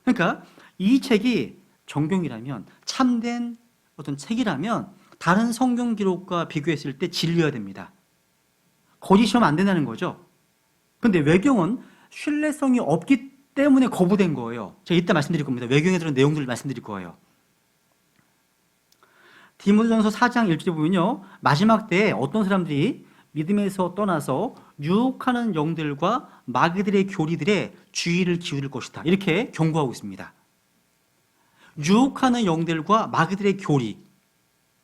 그러니까 이 책이 정경이라면, 참된 어떤 책이라면 다른 성경 기록과 비교했을 때 진리여야 됩니다. 거짓이면 안 된다는 거죠. 그런데 외경은 신뢰성이 없기 때문에 거부된 거예요. 제가 이따 말씀드릴 겁니다. 외경에 들은 내용들을 말씀드릴 거예요. 디모데전서 4장 1절에 보면요, 마지막 때에 어떤 사람들이 믿음에서 떠나서 유혹하는 영들과 마귀들의 교리들에 주의를 기울일 것이다, 이렇게 경고하고 있습니다. 유혹하는 영들과 마귀들의 교리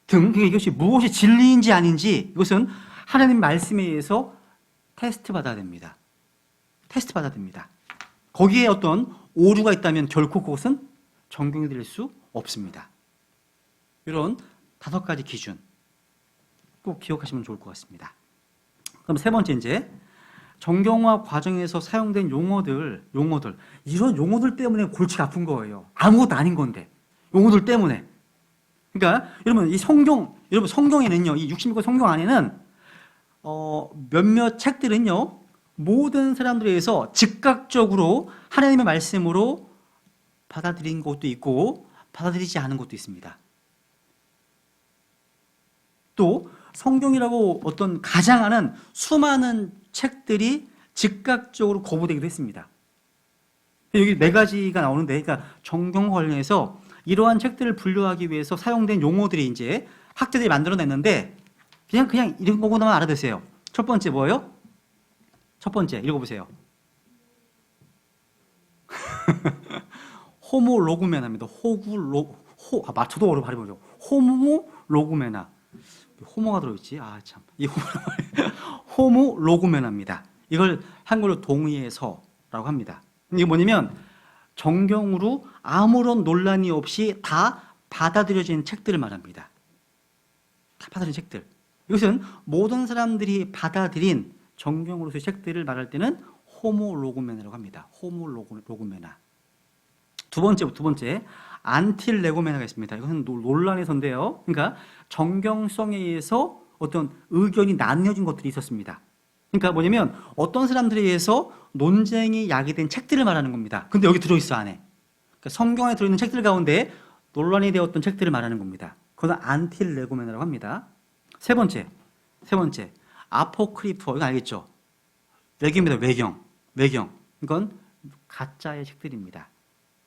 등, 이것이 무엇이 진리인지 아닌지 이것은 하나님 말씀에 의해서 테스트 받아야 됩니다. 테스트 받아야 됩니다. 거기에 어떤 오류가 있다면 결코 그것은 정경이 될 수 없습니다. 이런 5가지 기준 꼭 기억하시면 좋을 것 같습니다. 그럼 세 번째, 이제 정경화 과정에서 사용된 용어들, 이런 용어들 때문에 골치가 아픈 거예요. 아무것도 아닌 건데 용어들 때문에. 그러니까 여러분, 이 성경에는요, 이 66권 성경 안에는 몇몇 책들은요, 모든 사람들에 의해서 즉각적으로 하나님의 말씀으로 받아들인 것도 있고 받아들이지 않은 것도 있습니다. 또 성경이라고 어떤 가장하는 수많은 책들이 즉각적으로 거부되기도 했습니다. 여기 4가지가 나오는데, 그러니까 정경 관련해서 이러한 책들을 분류하기 위해서 사용된 용어들이 이제 학자들이 만들어냈는데 그냥 이런 거구나만 알아두세요. 첫 번째 뭐예요? 첫 번째 읽어보세요. 호모로구메나입니다. 저도 어려워 발음하죠. 호모로구메나. 호모가 들어있지? 참. 이 호모로구메나입니다. 이걸 한글로 동의해서라고 합니다. 이게 뭐냐면 정경으로 아무런 논란이 없이 다 받아들여진 책들을 말합니다. 다 받아들인 책들. 이것은 모든 사람들이 받아들인 정경으로서의 책들을 말할 때는 호모로구메나라고 합니다. 호모로구메나. 두 번째 안틸레고메나가 있습니다. 이것은 논란의 선데요. 그러니까 정경성에 의해서 어떤 의견이 나뉘어진 것들이 있었습니다. 그러니까 뭐냐면 어떤 사람들에 의해서 논쟁이 야기된 책들을 말하는 겁니다. 근데 여기 들어있어, 안에. 그러니까 성경에 들어있는 책들 가운데 논란이 되었던 책들을 말하는 겁니다. 그건 안틸레고메나라고 합니다. 세 번째 아포크리프. 이거 알겠죠? 외경입니다. 외경. 이건 가짜의 책들입니다.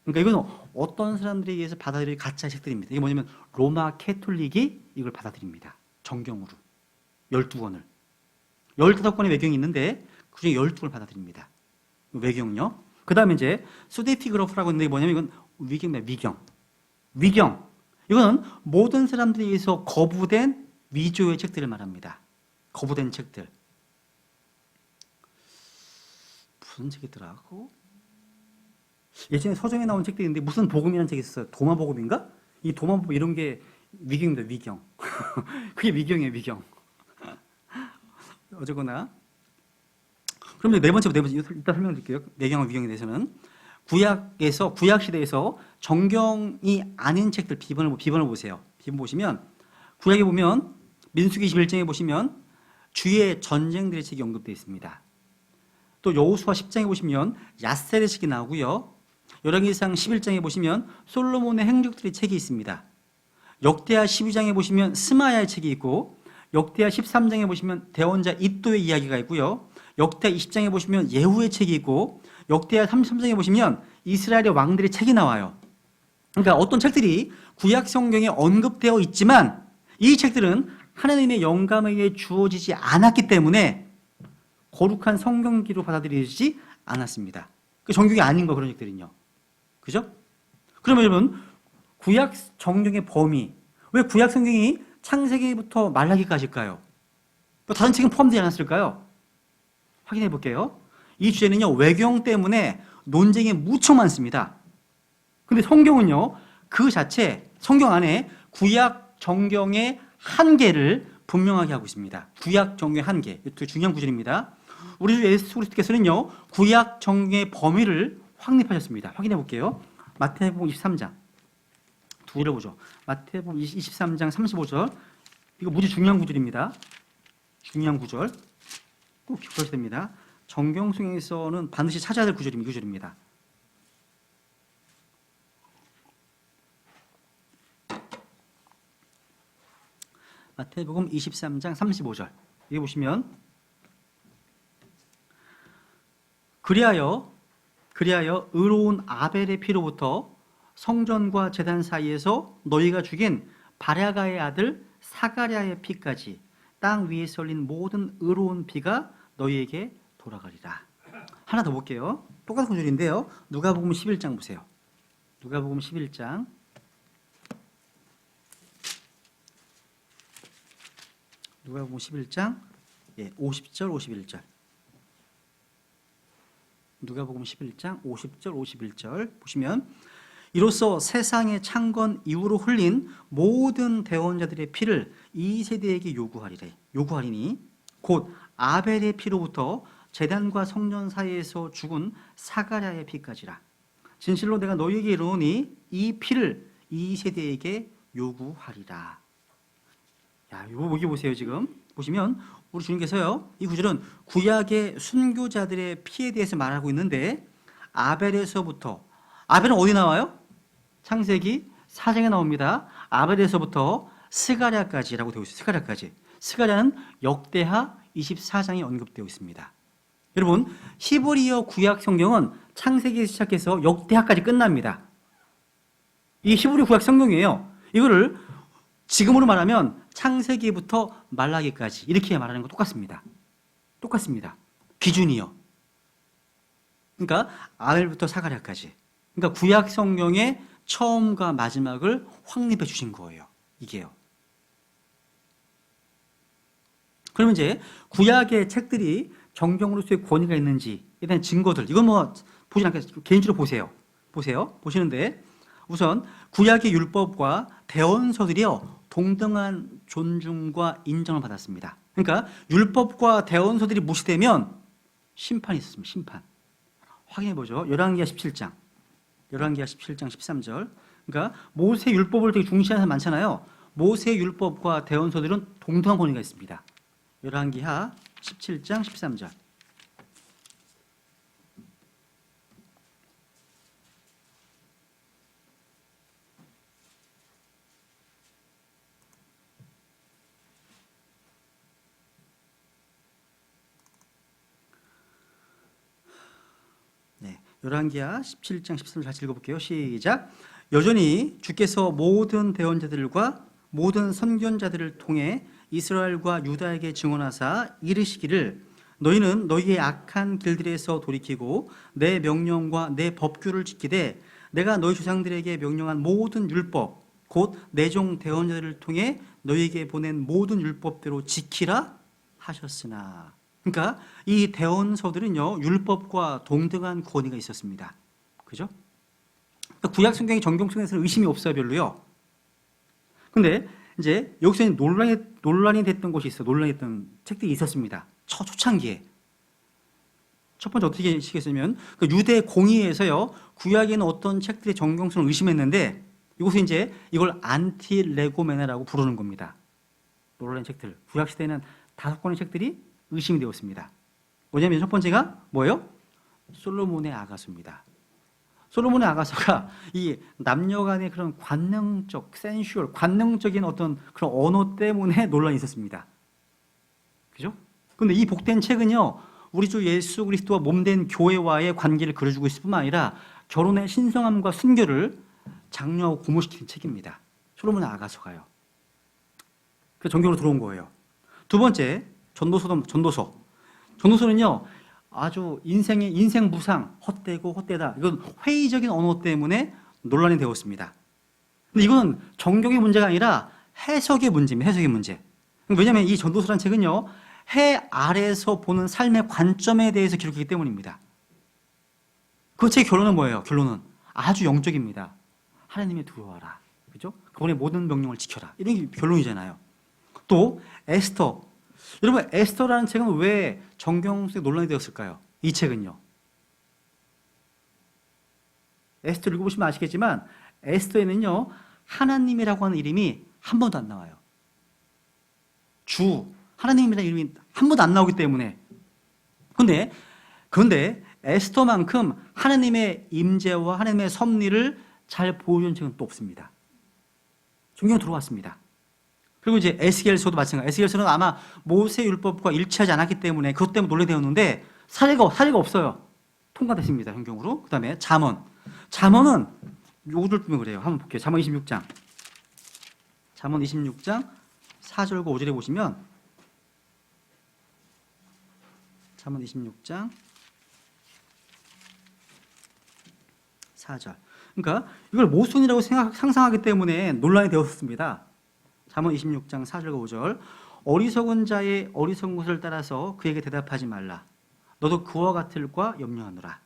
그러니까 이건 어떤 사람들에 의해서 받아들일 가짜의 책들입니다. 이게 뭐냐면 로마 캐톨릭이 이걸 받아들입니다. 정경으로 12권을. 15권의 외경이 있는데 그중에 12권을 받아들입니다. 외경은요. 그 다음에 이제 수데피그로프라고 있는데 뭐냐면 이건 위경. 이거는 모든 사람들에 의해서 거부된 위조의 책들을 말합니다. 거부된 책들. 무슨 책이더라고? 예전에 서점에 나온 책들이 있는데 무슨 복음이라는 책이 있었어요. 도마복음인가? 이 도마복음 이런 게 위경입니다. 위경. 그게 위경이에요. 위경. 어쨌거나 그럼 네 번째 일단 설명드릴게요. 내경과 위경에 대해서는 구약 시대에서 정경이 아닌 책들 비번을 보세요. 비번 보시면 구약에 보면 민수기 21장에 보시면 주의 전쟁들의 책이 언급되어 있습니다. 또 여호수아 10장에 보시면 야셀의 책이 나오고요. 열왕기상 11장에 보시면 솔로몬의 행적들의 책이 있습니다. 역대하 12장에 보시면 스마야의 책이 있고 역대하 13장에 보시면 대원자 id도의 이야기가 있고요. 역대하 20장에 보시면 예후의 책이 있고 역대하 33장에 보시면 이스라엘의 왕들의 책이 나와요. 그러니까 어떤 책들이 구약 성경에 언급되어 있지만 이 책들은 하나님의 영감에 의해 주어지지 않았기 때문에 거룩한 성경기로 받아들이지 않았습니다. 그 정경이 아닌 거 그런 책들은요. 그죠? 그러면 여러분 구약 성경의 범위 왜 구약 성경이 창세기부터 말라기까지일까요? 또 다른 책은 포함되지 않았을까요? 확인해 볼게요. 이 주제는요 외경 때문에 논쟁이 무척 많습니다. 근데 성경은요 그 자체 성경 안에 구약 정경의 한계를 분명하게 하고 있습니다. 구약 정경의 한계. 이것도 중요한 구절입니다. 우리 주 예수 그리스도께서는요 구약 정경의 범위를 확립하셨습니다. 확인해 볼게요. 마태복음 23장 두 개를 보죠. 마태복음 23장 35절 이거 무지 중요한 구절입니다. 중요한 구절 꼭 기억하셔야 됩니다. 정경 속에서는 반드시 찾아야 될 구절이 이 구절입니다. 마태복음 23장 35절 여기 보시면 그리하여 의로운 아벨의 피로부터 성전과 제단 사이에서 너희가 죽인 바랴가의 아들 사가랴의 피까지 땅 위에 썰린 모든 의로운 피가 너희에게 돌아가리라. 하나 더 볼게요. 똑같은 구절인데요. 누가복음 11장 보세요. 누가복음 11장 50절 51절 누가복음 11장 50절 51절 보시면 이로써 세상의 창건 이후로 흘린 모든 대원자들의 피를 이 세대에게 요구하리니 곧 아벨의 피로부터 제단과 성전 사이에서 죽은 사가랴의 피까지라. 진실로 내가 너희에게 이르노니 이 피를 이 세대에게 요구하리라. 야, 이거 여기 보세요. 지금 보시면 우리 주님께서요 이 구절은 구약의 순교자들의 피에 대해서 말하고 있는데 아벨은 어디 나와요? 창세기 4장에 나옵니다. 아벨에서부터 스가랴까지라고 되어 있어요. 스가랴는 역대하 24장에 언급되어 있습니다. 여러분 히브리어 구약 성경은 창세기에서 시작해서 역대하까지 끝납니다. 이 히브리 구약 성경이에요. 이거를 지금으로 말하면 창세기부터 말라기까지 이렇게 말하는 거 똑같습니다. 기준이요. 그러니까 아벨부터 사가랴까지. 그러니까 구약 성경의 처음과 마지막을 확립해 주신 거예요. 이게요. 그러면 이제 구약의 책들이 정경으로서의 권위가 있는지에 대한 증거들 이건 뭐 보지 않겠습니다. 개인적으로 보시는데 우선 구약의 율법과 대언서들이요 동등한 존중과 인정을 받았습니다. 그러니까 율법과 대언서들이 무시되면 심판이 있었습니다. 심판. 확인해 보죠. 열왕기하 17장 13절. 그러니까 모세 율법을 되게 중시하는 사람 많잖아요. 모세 율법과 대언서들은 동등한 권위가 있습니다. 열왕기하 17장 13절. 열왕기하 17장 13절 같이 읽어볼게요. 시작. 여전히 주께서 모든 대언자들과 모든 선견자들을 통해 이스라엘과 유다에게 증언하사 이르시기를 너희는 너희의 악한 길들에서 돌이키고 내 명령과 내 법규를 지키되 내가 너희 조상들에게 명령한 모든 율법 곧 내 종 대언자들을 통해 너희에게 보낸 모든 율법대로 지키라 하셨으나. 그러니까 이 대언서들은요 율법과 동등한 권위가 있었습니다. 그죠? 구약 성경의 정경성에서는 의심이 없어요, 별로요. 근데 이제 여기서 논란이 됐던 것이 있어. 논란이 됐던 책들이 있었습니다. 초창기에. 첫 번째 어떻게 시켰으면 그 유대 공의에서요, 구약에는 어떤 책들의 정경성을 의심했는데 이곳에 이제 이걸 안티레고메나라고 부르는 겁니다. 논란의 책들. 구약 시대에는 5권의 책들이 의심이 되었습니다. 뭐냐면 첫 번째가 뭐예요? 솔로몬의 아가서입니다. 솔로몬의 아가서가 이 남녀 간의 그런 관능적, 센슈얼, 관능적인 어떤 그런 언어 때문에 논란이 있었습니다. 그죠? 근데 이 복된 책은요, 우리 주 예수 그리스도와 몸된 교회와의 관계를 그려주고 있을 뿐만 아니라 결혼의 신성함과 순결을 장려하고 고무시키는 책입니다. 솔로몬의 아가서가요. 그래서 정경으로 들어온 거예요. 두 번째, 전도서. 전도서는요, 아주 인생 무상, 헛되다. 이건 회의적인 언어 때문에 논란이 되었습니다. 근데 이건 정경의 문제가 아니라 해석의 문제입니다. 해석의 문제. 왜냐하면 이 전도서라는 책은요, 해 아래에서 보는 삶의 관점에 대해서 기록하기 때문입니다. 그 책의 결론은 뭐예요? 결론은 아주 영적입니다. 하나님의 두려워하라. 그죠? 그분의 모든 명령을 지켜라. 이런 게 결론이잖아요. 또 에스터. 여러분, 에스터라는 책은 왜 정경 속에 논란이 되었을까요? 이 책은요. 에스터 읽어보시면 아시겠지만 에스터에는요, 하나님이라고 하는 이름이 한 번도 안 나와요. 하나님이라는 이름이 한 번도 안 나오기 때문에. 그런데 에스터만큼 하나님의 임재와 하나님의 섭리를 잘 보여준 책은 또 없습니다. 성경에 들어왔습니다. 그리고 이제 에스겔서도 마찬가지예요. 에스겔서는 아마 모세 율법과 일치하지 않았기 때문에 그것 때문에 논란되었는데 사례가 없어요. 통과됐습니다. 성경으로. 그 다음에 잠언은 요들 때문에 그래요. 한번 볼게요. 잠언 26장 4절과 5절에 보시면 잠언 26장 4절. 그러니까 이걸 모순이라고 상상하기 때문에 논란이 되었습니다. 잠언 26장 4절과 5절. 어리석은 자의 어리석은 것을 따라서 그에게 대답하지 말라. 너도 그와 같을까 염려하노라.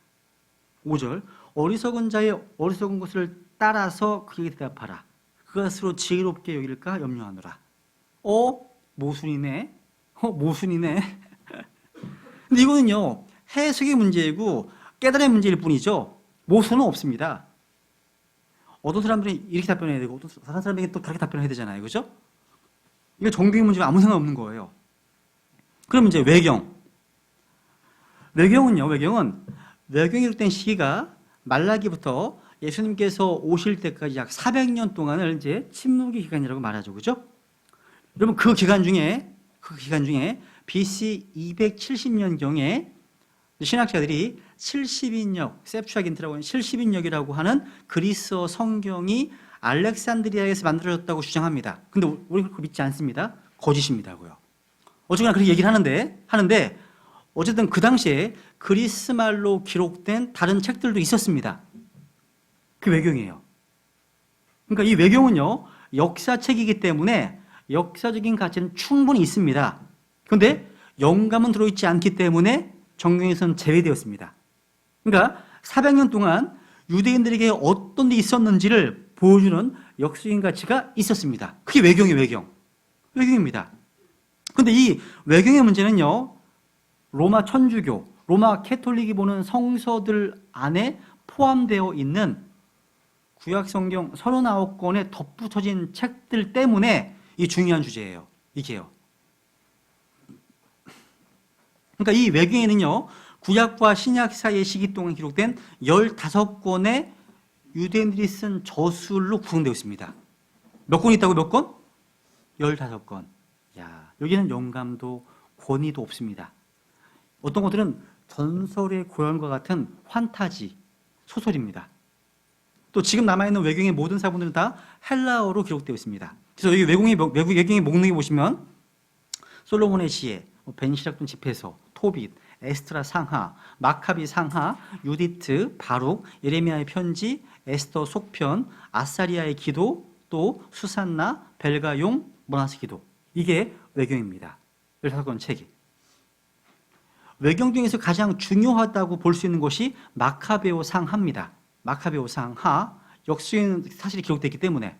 5절. 어리석은 자의 어리석은 것을 따라서 그에게 대답하라. 그것으로 지혜롭게 여길까 염려하노라. 모순이네. 근데 이거는요, 해석의 문제이고 깨달음의 문제일 뿐이죠. 모순은 없습니다. 어떤 사람들이 이렇게 답변해야 되고 또 다른 사람에게 또 다르게 답변해야 되잖아요. 그죠? 이거 정경의 문제가 아무 상관없는 거예요. 그럼 이제 외경은 기록된 시기가 말라기부터 예수님께서 오실 때까지 약 400년 동안을 이제 침묵의 기간이라고 말하죠. 그죠? 여러분 그 기간 중에 BC 270년경에 신학자들이 70인역, 셉추아긴트라고 하는 70인역이라고 하는 그리스어 성경이 알렉산드리아에서 만들어졌다고 주장합니다. 근데 우리 그거 믿지 않습니다. 거짓입니다고요. 어쨌거나 그렇게 얘기를 하는데 어쨌든 그 당시에 그리스 말로 기록된 다른 책들도 있었습니다. 그 외경이에요. 그러니까 이 외경은요, 역사책이기 때문에 역사적인 가치는 충분히 있습니다. 그런데 영감은 들어있지 않기 때문에 정경에서는 제외되었습니다. 그러니까 400년 동안 유대인들에게 어떤 일이 있었는지를 보여주는 역사적인 가치가 있었습니다. 그게 외경입니다. 그런데 이 외경의 문제는요, 로마 천주교, 로마 캐톨릭이 보는 성서들 안에 포함되어 있는 구약 성경 39권에 덧붙여진 책들 때문에 이 중요한 주제예요. 이게요. 그러니까 이 외경에는요, 구약과 신약 사이의 시기 동안 기록된 15권의 유대인들이 쓴 저술로 구성되어 있습니다. 몇 권 있다고 몇 권? 15권. 여기는 영감도 권위도 없습니다. 어떤 것들은 전설의 고향과 같은 환타지, 소설입니다. 또 지금 남아있는 외경의 모든 사본들은 다 헬라어로 기록되어 있습니다. 그래서 여기 외경의 목록에 보시면 솔로몬의 시에, 벤시락돈 집회서, 토빗, 에스트라 상하, 마카비 상하, 유디트, 바룩, 예레미야의 편지, 에스더 속편, 아사리아의 기도, 또 수산나, 벨가용, 모나스 기도. 이게 외경입니다. 15권 책이. 외경 중에서 가장 중요하다고 볼 수 있는 것이 마카베오 상하입니다. 마카베오 상하. 역수인 사실이 기록되어 있기 때문에.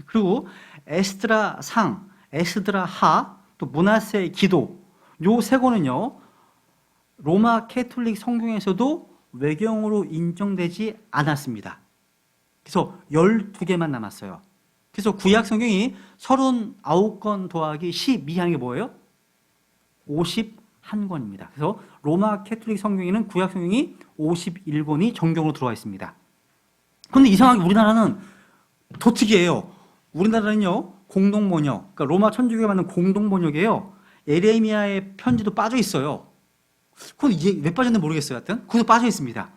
그리고 에스드라 상, 에스드라 하, 또 므낫세의 기도, 요 세 권은요 로마 캐톨릭 성경에서도 외경으로 인정되지 않았습니다. 그래서 12개만 남았어요. 그래서 구약 성경이 39권 더하기 12하는 게 뭐예요? 51권입니다. 그래서 로마 캐톨릭 성경에는 구약 성경이 51권이 정경으로 들어와 있습니다. 그런데 이상하게 우리나라는 더 특이해요. 우리나라는요 공동번역, 그러니까 로마 천주교가 만든 공동번역이에요. 에레미야의 편지도 빠져 있어요. 그건 이게 왜 빠졌는지 모르겠어요. 하여튼 그것도 빠져 있습니다.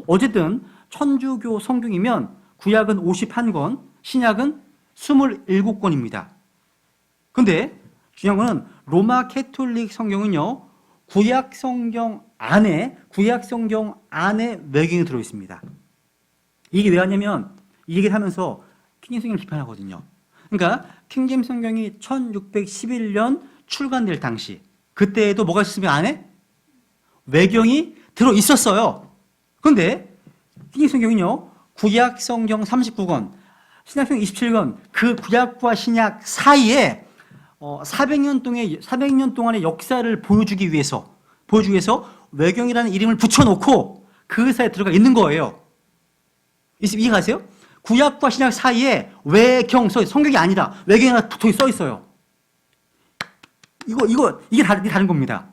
어쨌든 천주교 성경이면 구약은 51권, 신약은 27권입니다. 근데 중요한 거는 로마 캐톨릭 성경은요 구약 성경 안에 외경이 들어 있습니다. 이게 왜 하냐면 이 얘기를 하면서 킹제임스 성경을 비판하거든요. 그러니까 킹제임스 성경이 1611년 출간될 당시 그때에도 뭐가 있으면 안에 외경이 들어 있었어요. 그런데 킹제임스 성경은요 구약 성경 39권, 신약 성경 27권, 그 구약과 신약 사이에 400년 동안의 역사를 보여주기 위해서 외경이라는 이름을 붙여놓고 그 사이에 들어가 있는 거예요. 이해가세요? 구약과 신약 사이에 외경, 성경이 아니라 외경이 하나 붙어 써 있어요. 이게 다른 겁니다.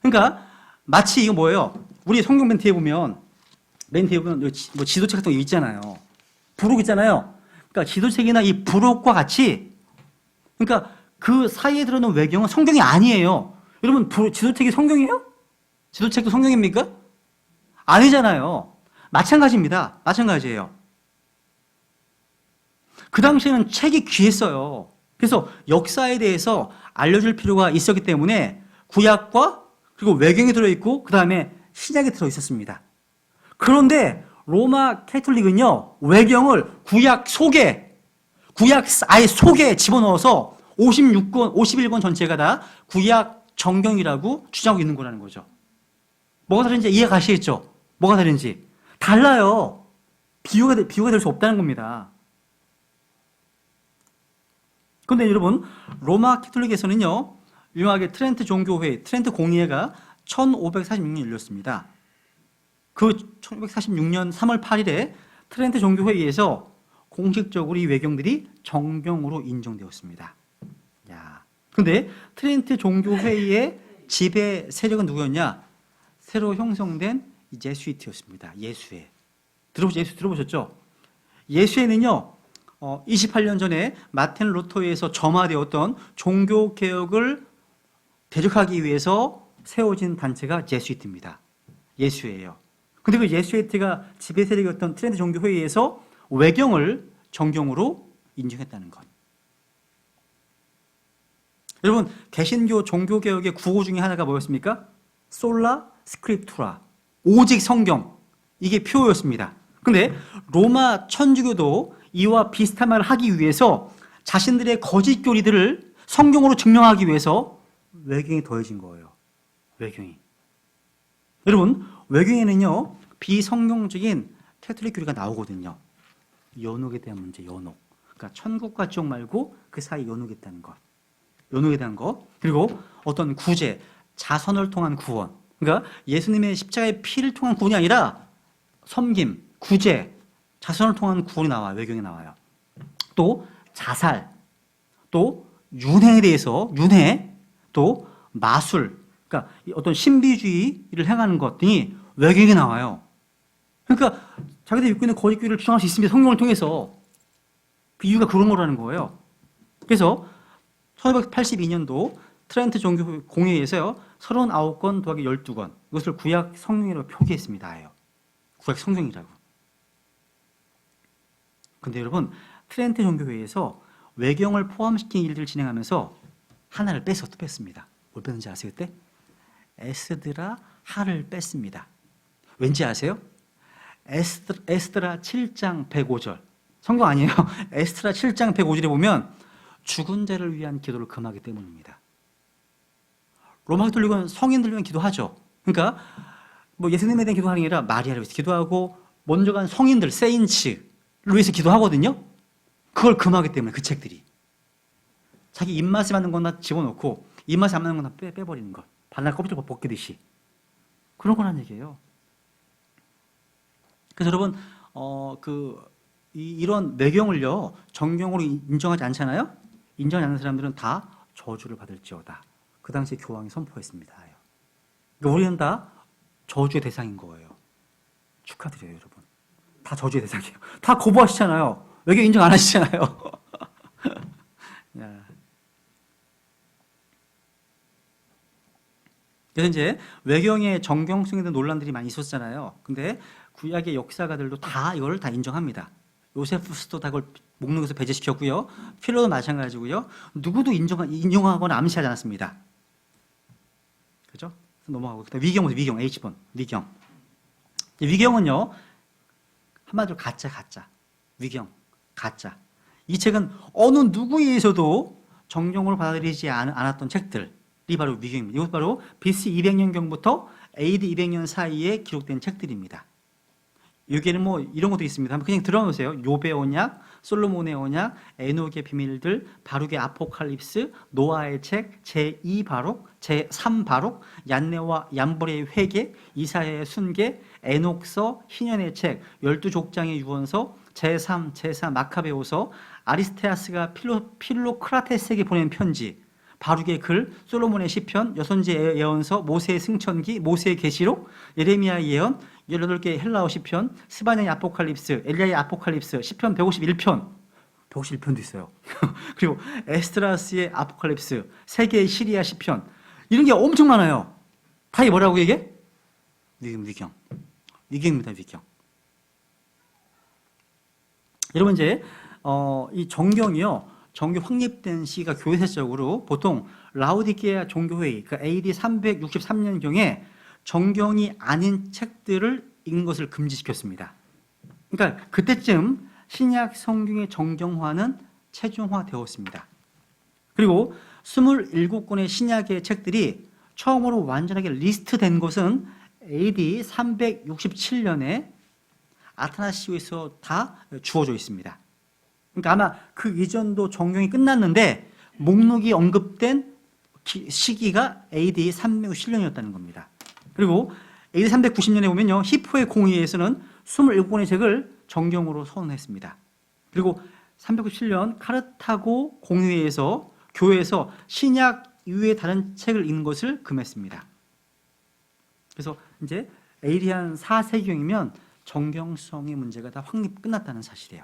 그러니까 마치 이거 뭐예요? 우리 성경 맨 뒤에 보면 뭐 지도책 같은 거 있잖아요. 부록 있잖아요. 그러니까 지도책이나 이 부록과 같이 그러니까 그 사이에 들어있는 외경은 성경이 아니에요. 여러분 지도책이 성경이에요? 지도책도 성경입니까? 아니잖아요. 마찬가지입니다. 마찬가지예요. 그 당시에는 책이 귀했어요. 그래서 역사에 대해서 알려줄 필요가 있었기 때문에 구약과 그리고 외경이 들어있고 그 다음에 신약이 들어있었습니다. 그런데 로마 캐톨릭은요 외경을 구약 아예 속에 집어넣어서 51권 전체가 다 구약 정경이라고 주장하고 있는 거라는 거죠. 뭐가 다른지 이해 가시겠죠? 뭐가 다른지. 달라요. 비교가 될 수 없다는 겁니다. 그런데 여러분 로마 캐톨릭에서는요 유명하게 트렌트 종교회의, 트렌트 공의회가 1546년 열렸습니다. 그 1546년 3월 8일에 트렌트 종교회의에서 공식적으로 이 외경들이 정경으로 인정되었습니다. 그런데 트렌트 종교회의의 지배 세력은 누구였냐? 새로 형성된 예수이트였습니다. 예수회. 예수 들어보셨죠? 예수회는요 28년 전에 마틴 루터에서 점화되었던 종교개혁을 대적하기 위해서 세워진 단체가 예수이트입니다. 예수회예요. 근데 그 예수이트가 지배 세력이었던 트렌트 종교회의에서 외경을 정경으로 인정했다는 것. 여러분 개신교 종교개혁의 구호 중에 하나가 뭐였습니까? 솔라 스크립투라, 오직 성경. 이게 표어였습니다. 근데 로마 천주교도 이와 비슷한 말을 하기 위해서 자신들의 거짓 교리들을 성경으로 증명하기 위해서 외경이 더해진 거예요. 외경이. 여러분 외경에는요 비성경적인 캐톨릭 교리가 나오거든요. 연옥에 대한 문제, 연옥. 그러니까 천국과 지옥 말고 그 사이 연옥이 있다는 것. 연옥에 대한 것. 그리고 어떤 구제, 자선을 통한 구원. 그러니까 예수님의 십자가의 피를 통한 구원이 아니라 섬김, 구제, 자선을 통한 구원이 나와요. 외경이 나와요. 또 자살, 또 윤회에 대해서 윤회, 또 마술, 그러니까 어떤 신비주의를 행하는 것 등이 외경이 나와요. 그러니까 자기들이 믿고 있는 거짓교리를 주장할 수 있습니다. 성경을 통해서. 그 이유가 그런 거라는 거예요. 그래서 1582년도 트렌트 종교 공회에서요 39권 더하기 12권 이것을 구약 성경이라고 표기했습니다. 구약 성경이라고. 근데 여러분 트렌트 종교회의에서 외경을 포함시킨 일들을 진행하면서 하나를 뺐습니다. 뭘 뺐는지 아세요? 그때? 에스드라 하를 뺐습니다. 왠지 아세요? 에스드라 7장 105절. 성경 아니에요. 에스드라 7장 105절에 보면 죽은 자를 위한 기도를 금하기 때문입니다. 로마 가톨릭은 성인들 위한 기도하죠. 그러니까 뭐 예수님에 대한 기도하는 게 아니라 마리아를 위해서 기도하고 먼저 간 성인들, 세인츠를 위해서 기도하거든요. 그걸 금하기 때문에 그 책들이. 자기 입맛에 맞는 건 다 집어넣고 입맛에 안 맞는 건 다 빼버리는 것. 바나나 껍질 벗기듯이. 그런 거란 얘기예요. 그래서 여러분 이런 내경을요 정경으로 인정하지 않잖아요. 인정하지 않는 사람들은 다 저주를 받을지어다. 그 당시에 교황이 선포했습니다. 그러니까 우리는 다 저주의 대상인 거예요. 축하드려요, 여러분. 다 저주의 대상이에요. 다 거부하시잖아요. 외교 인정 안 하시잖아요. 그래서 이제 외경의 정경성에 대한 논란들이 많이 있었잖아요. 근데 구약의 역사가들도 다 이걸 다 인정합니다. 요세푸스도 다 그걸 목록에서 배제시켰고요. 필로도 마찬가지고요. 누구도 인정하거나 암시하지 않았습니다. 그죠? 넘어가고 위경은 위경 H번 위경. 위경은요 한마디로 가짜 위경 가짜. 이 책은 어느 누구에 의해서도 정경으로 받아들이지 않았던 책들이 바로 위경입니다. 이것 바로 BC 200년경부터 AD 200년 사이에 기록된 책들입니다. 여기에는 뭐 이런 것도 있습니다. 한번 그냥 들어놓으세요. 욥의 언약, 솔로몬의 언약, 에녹의 비밀들, 바룩의 아포칼립스, 노아의 책, 제2바룩, 제3바룩, 얀네와 얀보레의 회개, 이사야의 순계, 에녹서, 희년의 책, 12족장의 유언서, 제4 마카베오서, 아리스테아스가 필로크라테스에게 보낸 편지, 바룩의 글, 솔로몬의 시편, 여선지의 예언서, 모세의 승천기, 모세의 계시록, 예레미야의 예언, 18개의 헬라어 시편, 스바냐의 아포칼립스, 엘리야의 아포칼립스, 시편 151편, 151편도 있어요. 그리고 에스드라스의 아포칼립스, 세계의 시리아 시편, 이런 게 엄청 많아요. 다 이게 뭐라고 이게? 위경. 위경입니다, 위경. 여러분 이제 이 정경이요. 정교 확립된 시기가 교회사적으로 보통 라오디게아 종교회의, 그러니까 AD 363년경에 정경이 아닌 책들을 읽는 것을 금지시켰습니다. 그러니까 그때쯤 신약 성경의 정경화는 체중화되었습니다. 그리고 27권의 신약의 책들이 처음으로 완전하게 리스트된 것은 AD 367년에 아타나시오에서 다 주어져 있습니다. 그러니까 아마 그 이전도 정경이 끝났는데 목록이 언급된 시기가 AD 367년이었다는 겁니다. 그리고 AD 390년에 보면요, 히포의 공의회에서는 27권의 책을 정경으로 선언했습니다. 그리고 397년 카르타고 공의회에서 교회에서 신약 이외의 다른 책을 읽는 것을 금했습니다. 그래서 이제 AD 한 4세기경이면 정경성의 문제가 다 확립 끝났다는 사실이에요.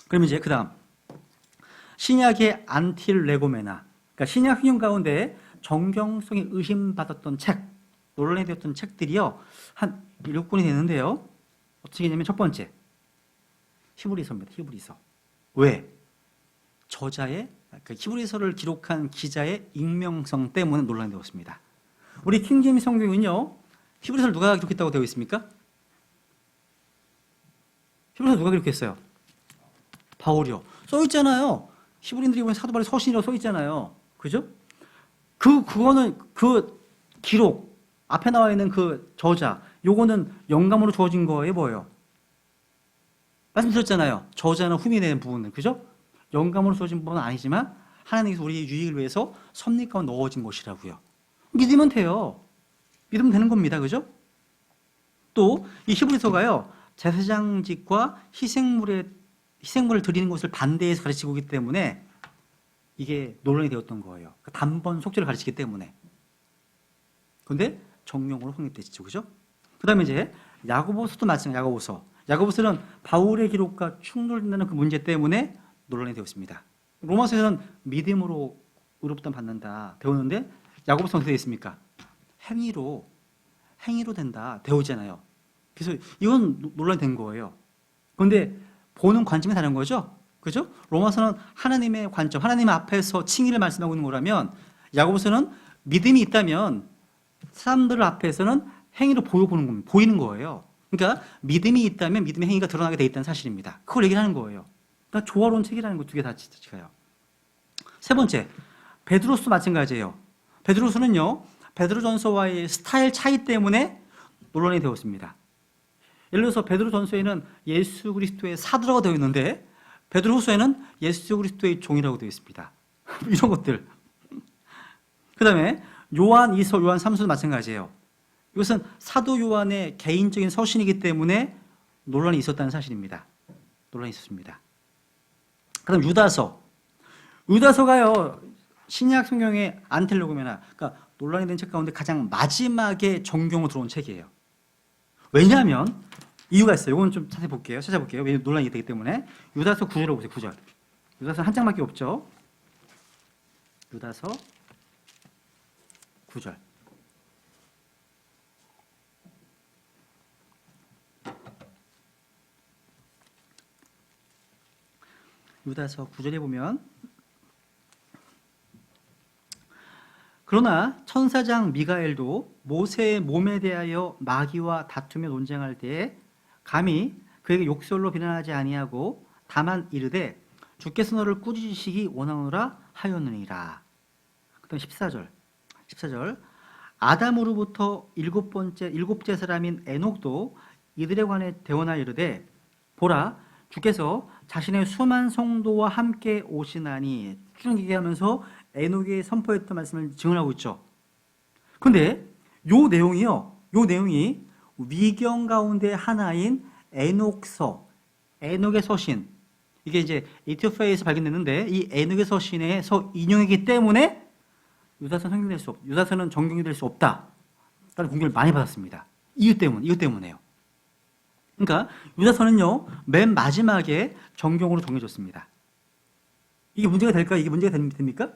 그러면 이제 그 다음 신약의 안틸레고메나, 그러니까 신약 흥행 가운데 정경성이 의심받았던 책, 논란이 되었던 책들이요 한 7권이 되는데요. 어떻게 되냐면 첫 번째 히브리서입니다. 히브리서. 왜? 저자의 히브리서를 기록한 기자의 익명성 때문에 논란이 되었습니다. 우리 킹제임스 성경은요 히브리서를 누가 기록했다고 되어 있습니까? 히브리서 누가 기록했어요? 바울이요. 써 있잖아요. 히브리인들이 보면 사도 바울의 서신이라고 써 있잖아요. 그죠? 그거는 그 기록 앞에 나와 있는 그 저자, 요거는 영감으로 주어진 거예요, 뭐예요? 말씀드렸잖아요. 저자는 흠이 되는 부분은, 그죠? 영감으로 주어진 부분은 아니지만 하나님께서 우리의 유익을 위해서 섭리 가운데 넣어진 것이라고요. 믿으면 돼요. 믿으면 되는 겁니다, 그죠? 또 이 히브리서가요 제사장직과 희생물을 드리는 것을 반대해서 가르치고 있기 때문에 이게 논란이 되었던 거예요. 단번 속죄를 가르치기 때문에. 그런데 정령으로 확립됐죠, 그죠? 그 다음에 이제 야고보서도 마찬가지예요. 야고보서는 바울의 기록과 충돌된다는 그 문제 때문에 논란이 되었습니다. 로마서에서는 믿음으로 의롭다 받는다 배우는데 야고보서는 어떻게 되어 있습니까? 행위로 된다 배우잖아요. 그래서 이건 논란이 된 거예요. 그런데 보는 관점이 다른 거죠. 그죠? 로마서는 하나님의 관점, 하나님 앞에서 칭의를 말씀하고 있는 거라면 야고보서는 믿음이 있다면 사람들 앞에서는 행위로 보이는 거예요. 그러니까 믿음이 있다면 믿음의 행위가 드러나게 돼 있다는 사실입니다. 그걸 얘기를 하는 거예요. 그러니까 조화로운 책이라는 거 두 개 다 지켜요. 세 번째, 베드로서도 마찬가지예요. 베드로서는요, 베드로전서와의 스타일 차이 때문에 논란이 되었습니다. 예를 들어서 베드로전서에는 예수 그리스도의 사도라고 되어 있는데 베드로후서에는 예수 그리스도의 종이라고 되어 있습니다. 이런 것들. 그 다음에 요한 2서, 요한 3서도 마찬가지예요. 이것은 사도 요한의 개인적인 서신이기 때문에 논란이 있었다는 사실입니다. 논란이 있었습니다. 그 다음 유다서. 유다서가요, 신약 성경의 안텔로그메나, 그러니까 논란이 된 책 가운데 가장 마지막에 정경으로 들어온 책이에요. 왜냐하면 이유가 있어요. 이건 좀 찾아볼게요. 왜냐면 논란이 되기 때문에. 유다서 9절을 보세요. 9절. 유다서 한 장밖에 없죠. 유다서 9절. 유다서 9절에 보면 그러나 천사장 미가엘도 모세의 몸에 대하여 마귀와 다투며 논쟁할 때에 감히 그에게 욕설로 비난하지 아니하고 다만 이르되 주께서 너를 꾸짖으시기 원하노라 하였느니라. 그다음 14절 아담으로부터 일곱째 사람인 에녹도 이들에 관해 대언하여 이르되 보라 주께서 자신의 수많은 성도와 함께 오시나니 쭉 얘기하면서 에녹이 선포했던 말씀을 증언하고 있죠. 근데 요 내용이 위경 가운데 하나인 에녹서, 에녹의 서신, 이게 이제 이티오피아에서 발견됐는데 이 에녹의 서신에서 인용이기 때문에 유다서는 정경이 될 수 없다. 라는 공격을 많이 받았습니다. 이유 때문에요. 그러니까 유다서는요 맨 마지막에 정경으로 정해졌습니다. 이게 문제가 될까요? 이게 문제가 됩니까?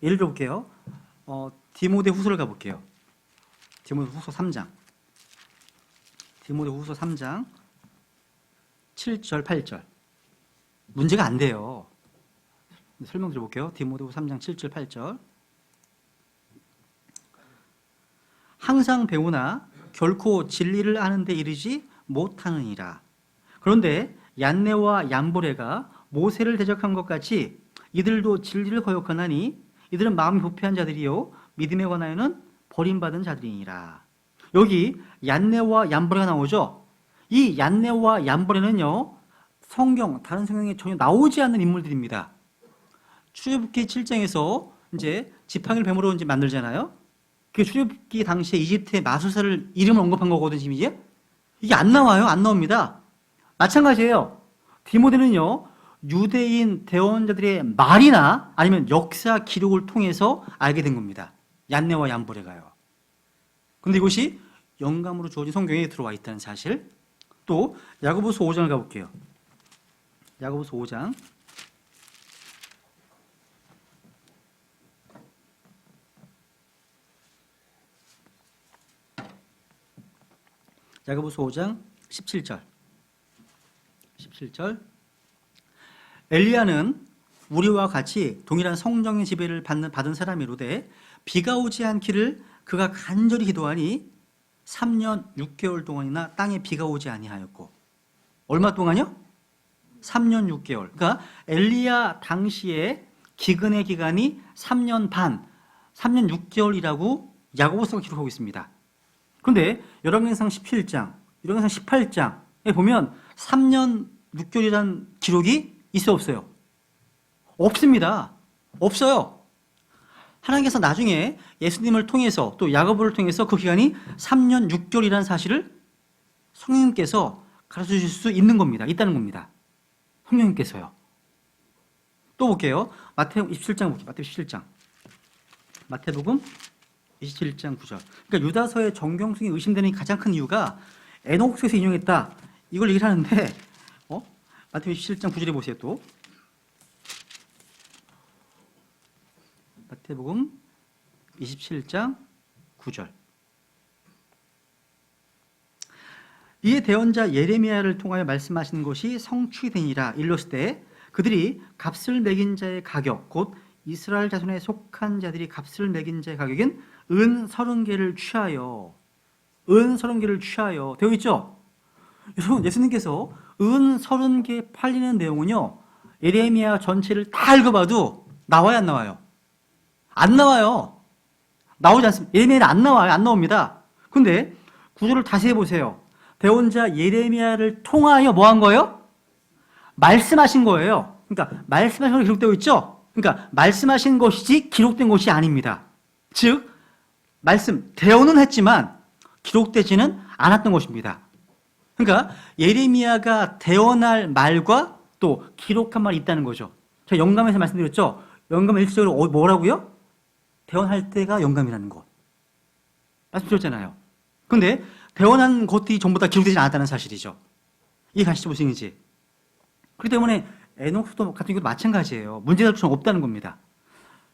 예를 들어볼게요. 디모데 후서를 가볼게요. 디모데 후서 3장. 디모데 후서 3장 7절, 8절. 문제가 안 돼요. 설명드려볼게요. 디모데 후서 3장 7절, 8절. 항상 배우나 결코 진리를 아는 데 이르지 못하느니라. 그런데 얀네와 얀보레가 모세를 대적한 것 같이 이들도 진리를 거역하나니 이들은 마음이 부패한 자들이요 믿음에 관하여는 버림받은 자들이니라. 여기 얀네와 얀보레가 나오죠. 이 얀네와 얀보레는요 다른 성경에 전혀 나오지 않는 인물들입니다. 출애굽기 7장에서 이제 지팡이를 뱀으로 이제 만들잖아요. 그 출애굽기 당시에 이집트의 마술사를 이름을 언급한 거거든요. 지금 이게 안 나와요. 안 나옵니다. 마찬가지예요. 디모데는요 유대인 대원자들의 말이나 아니면 역사 기록을 통해서 알게 된 겁니다. 얀네와 얀보레가요. 근데 이것이 영감으로 주어진 성경에 들어와 있다는 사실. 또 야고보서 5장을 가볼게요. 야고보서 5장. 야고보서 5장 17절. 엘리야는 우리와 같이 동일한 성령의 지배를 받은 사람이로되 비가 오지 않기를 그가 간절히 기도하니 3년 6개월 동안이나 땅에 비가 오지 아니하였고. 얼마 동안요? 3년 6개월. 그러니까 엘리야 당시에 기근의 기간이 3년 반, 3년 6개월이라고 야고보서가 기록하고 있습니다. 그런데 열왕기상 17장, 열왕기상 18장에 보면 3년 6개월이라는 기록이 있어 없어요? 없습니다. 없어요. 하나님께서 나중에 예수님을 통해서 또 야고보를 통해서 그 기간이 3년 6개월이라는 사실을 성령님께서 가르쳐 주실 수 있는 겁니다. 있다는 겁니다. 성령님께서요. 또 볼게요. 마태복음 27장 볼게요. 마태복음 27장 9절. 그러니까 유다서의 정경성이 의심되는 가장 큰 이유가 에녹서에서 인용했다. 이걸 얘기를 하는데 마태복음 27장 9절에 보세요. 또 마태복음 27장 9절. 이에 대언자 예레미야를 통하여 말씀하시는 것이 성취되니라. 일렀을 때 그들이 값을 매긴 자의 가격, 곧 이스라엘 자손에 속한 자들이 값을 매긴 자의 가격인 은 30개를 취하여 되어 있죠. 여러분, 예수님께서 은 30개 팔리는 내용은요 예레미야 전체를 다 읽어봐도 나와요, 안 나와요? 안 나와요. 나오지 않습니다. 예레미야는 안 나와요. 안 나옵니다. 근데 구절을 다시 해보세요. 대언자 예레미야를 통하여 뭐 한 거예요? 말씀하신 거예요. 그러니까 말씀하신 거 기록되고 있죠? 그러니까 말씀하신 것이지 기록된 것이 아닙니다. 즉 대언은 했지만 기록되지는 않았던 것입니다. 그러니까 예레미야가 대언할 말과 또 기록한 말이 있다는 거죠. 제가 영감에서 말씀드렸죠? 영감 일시적으로 뭐라고요? 대언할 때가 영감이라는 것. 말씀드렸잖아요. 그런데 대언한 것들이 전부 다 기록되지 않았다는 사실이죠. 이해 가시죠, 무슨 얘기인지? 그렇기 때문에 에녹스도 같은 경우도 마찬가지예요. 문제가 좀 없다는 겁니다.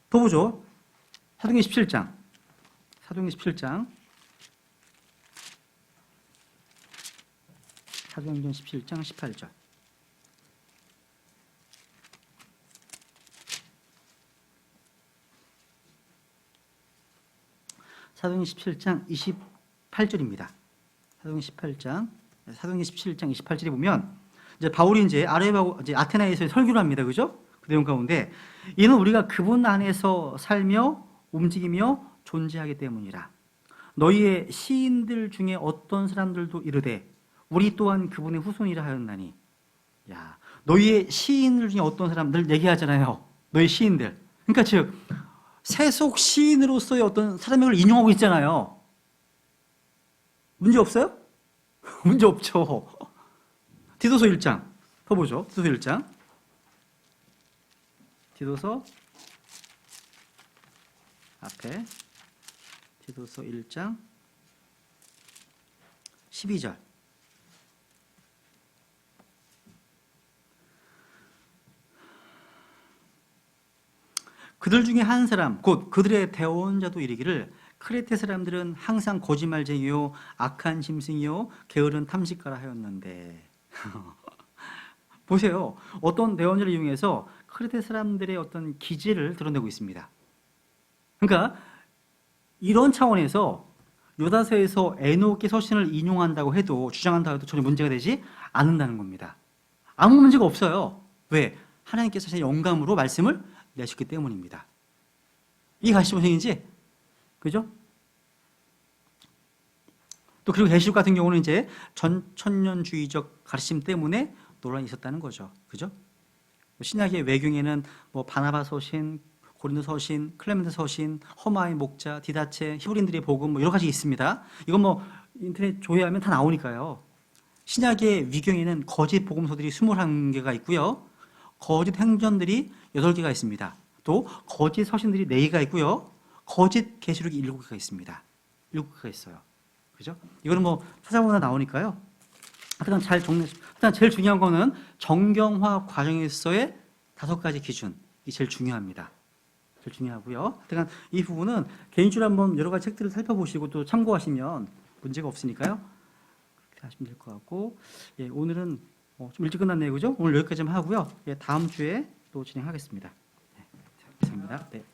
더 보죠. 사도행전 17장. 사도행전 17장. 사도행전 17장 18절. 사도행전 17장 28절입니다. 사도행전 17장 28절에 보면 이제 바울이 이제 아테나에서 설교를 합니다. 그죠? 그 내용 가운데 이는 우리가 그분 안에서 살며 움직이며 존재하기 때문이라. 너희의 시인들 중에 어떤 사람들도 이르되 우리 또한 그분의 후손이라 하였나니. 야, 너희의 시인들 중에 어떤 사람들 얘기하잖아요. 너희 시인들. 그러니까 즉 세속 시인으로서의 어떤 사람을 인용하고 있잖아요. 문제 없어요? 문제 없죠. 디도서 1장 더 보죠. 디도서 1장. 디도서 앞에 디도서 1장 12절. 그들 중에 한 사람 곧 그들의 대언자도 이르기를 크레테 사람들은 항상 거짓말쟁이요 악한 짐승이요 게으른 탐식가라 하였는데. 보세요. 어떤 대언자를 이용해서 크레테 사람들의 어떤 기질을 드러내고 있습니다. 그러니까 이런 차원에서 요다서에서 에녹의 서신을 인용한다고 해도 주장한다고 해도 전혀 문제가 되지 않는다는 겁니다. 아무 문제가 없어요. 왜? 하나님께서 제 영감으로 말씀을 내셨기 때문입니다. 이해 가시죠? 무슨 얘기인지? 그죠? 또 그리고 계시록 같은 경우는 이제 전천년주의적 가르침 때문에 논란이 있었다는 거죠. 그죠? 신약의 외경에는 뭐 바나바 서신, 고린도 서신, 클레멘트 서신, 허마의 목자, 디다체, 히브리인들의 복음 뭐 여러 가지 있습니다. 이건 뭐 인터넷 조회하면 다 나오니까요. 신약의 위경에는 거짓 복음서들이 21개가 있고요. 거짓 행전들이 8개가 있습니다. 또 거짓 서신들이 4개가 있고요. 거짓 계시록이 7개가 있습니다. 7개가 있어요. 그죠? 이거는 뭐 찾아보면 나오니까요. 하여튼 제일 중요한 거는 정경화 과정에서의 5가지 기준이 제일 중요합니다. 제일 중요하고요. 하여튼 이 부분은 개인적으로 한번 여러 가지 책들을 살펴보시고 또 참고하시면 문제가 없으니까요. 그렇게 하시면 될 것 같고, 예, 오늘은 좀 일찍 끝났네요, 그죠? 오늘 여기까지만 하고요. 예, 다음 주에 또 진행하겠습니다. 네, 감사합니다. 네.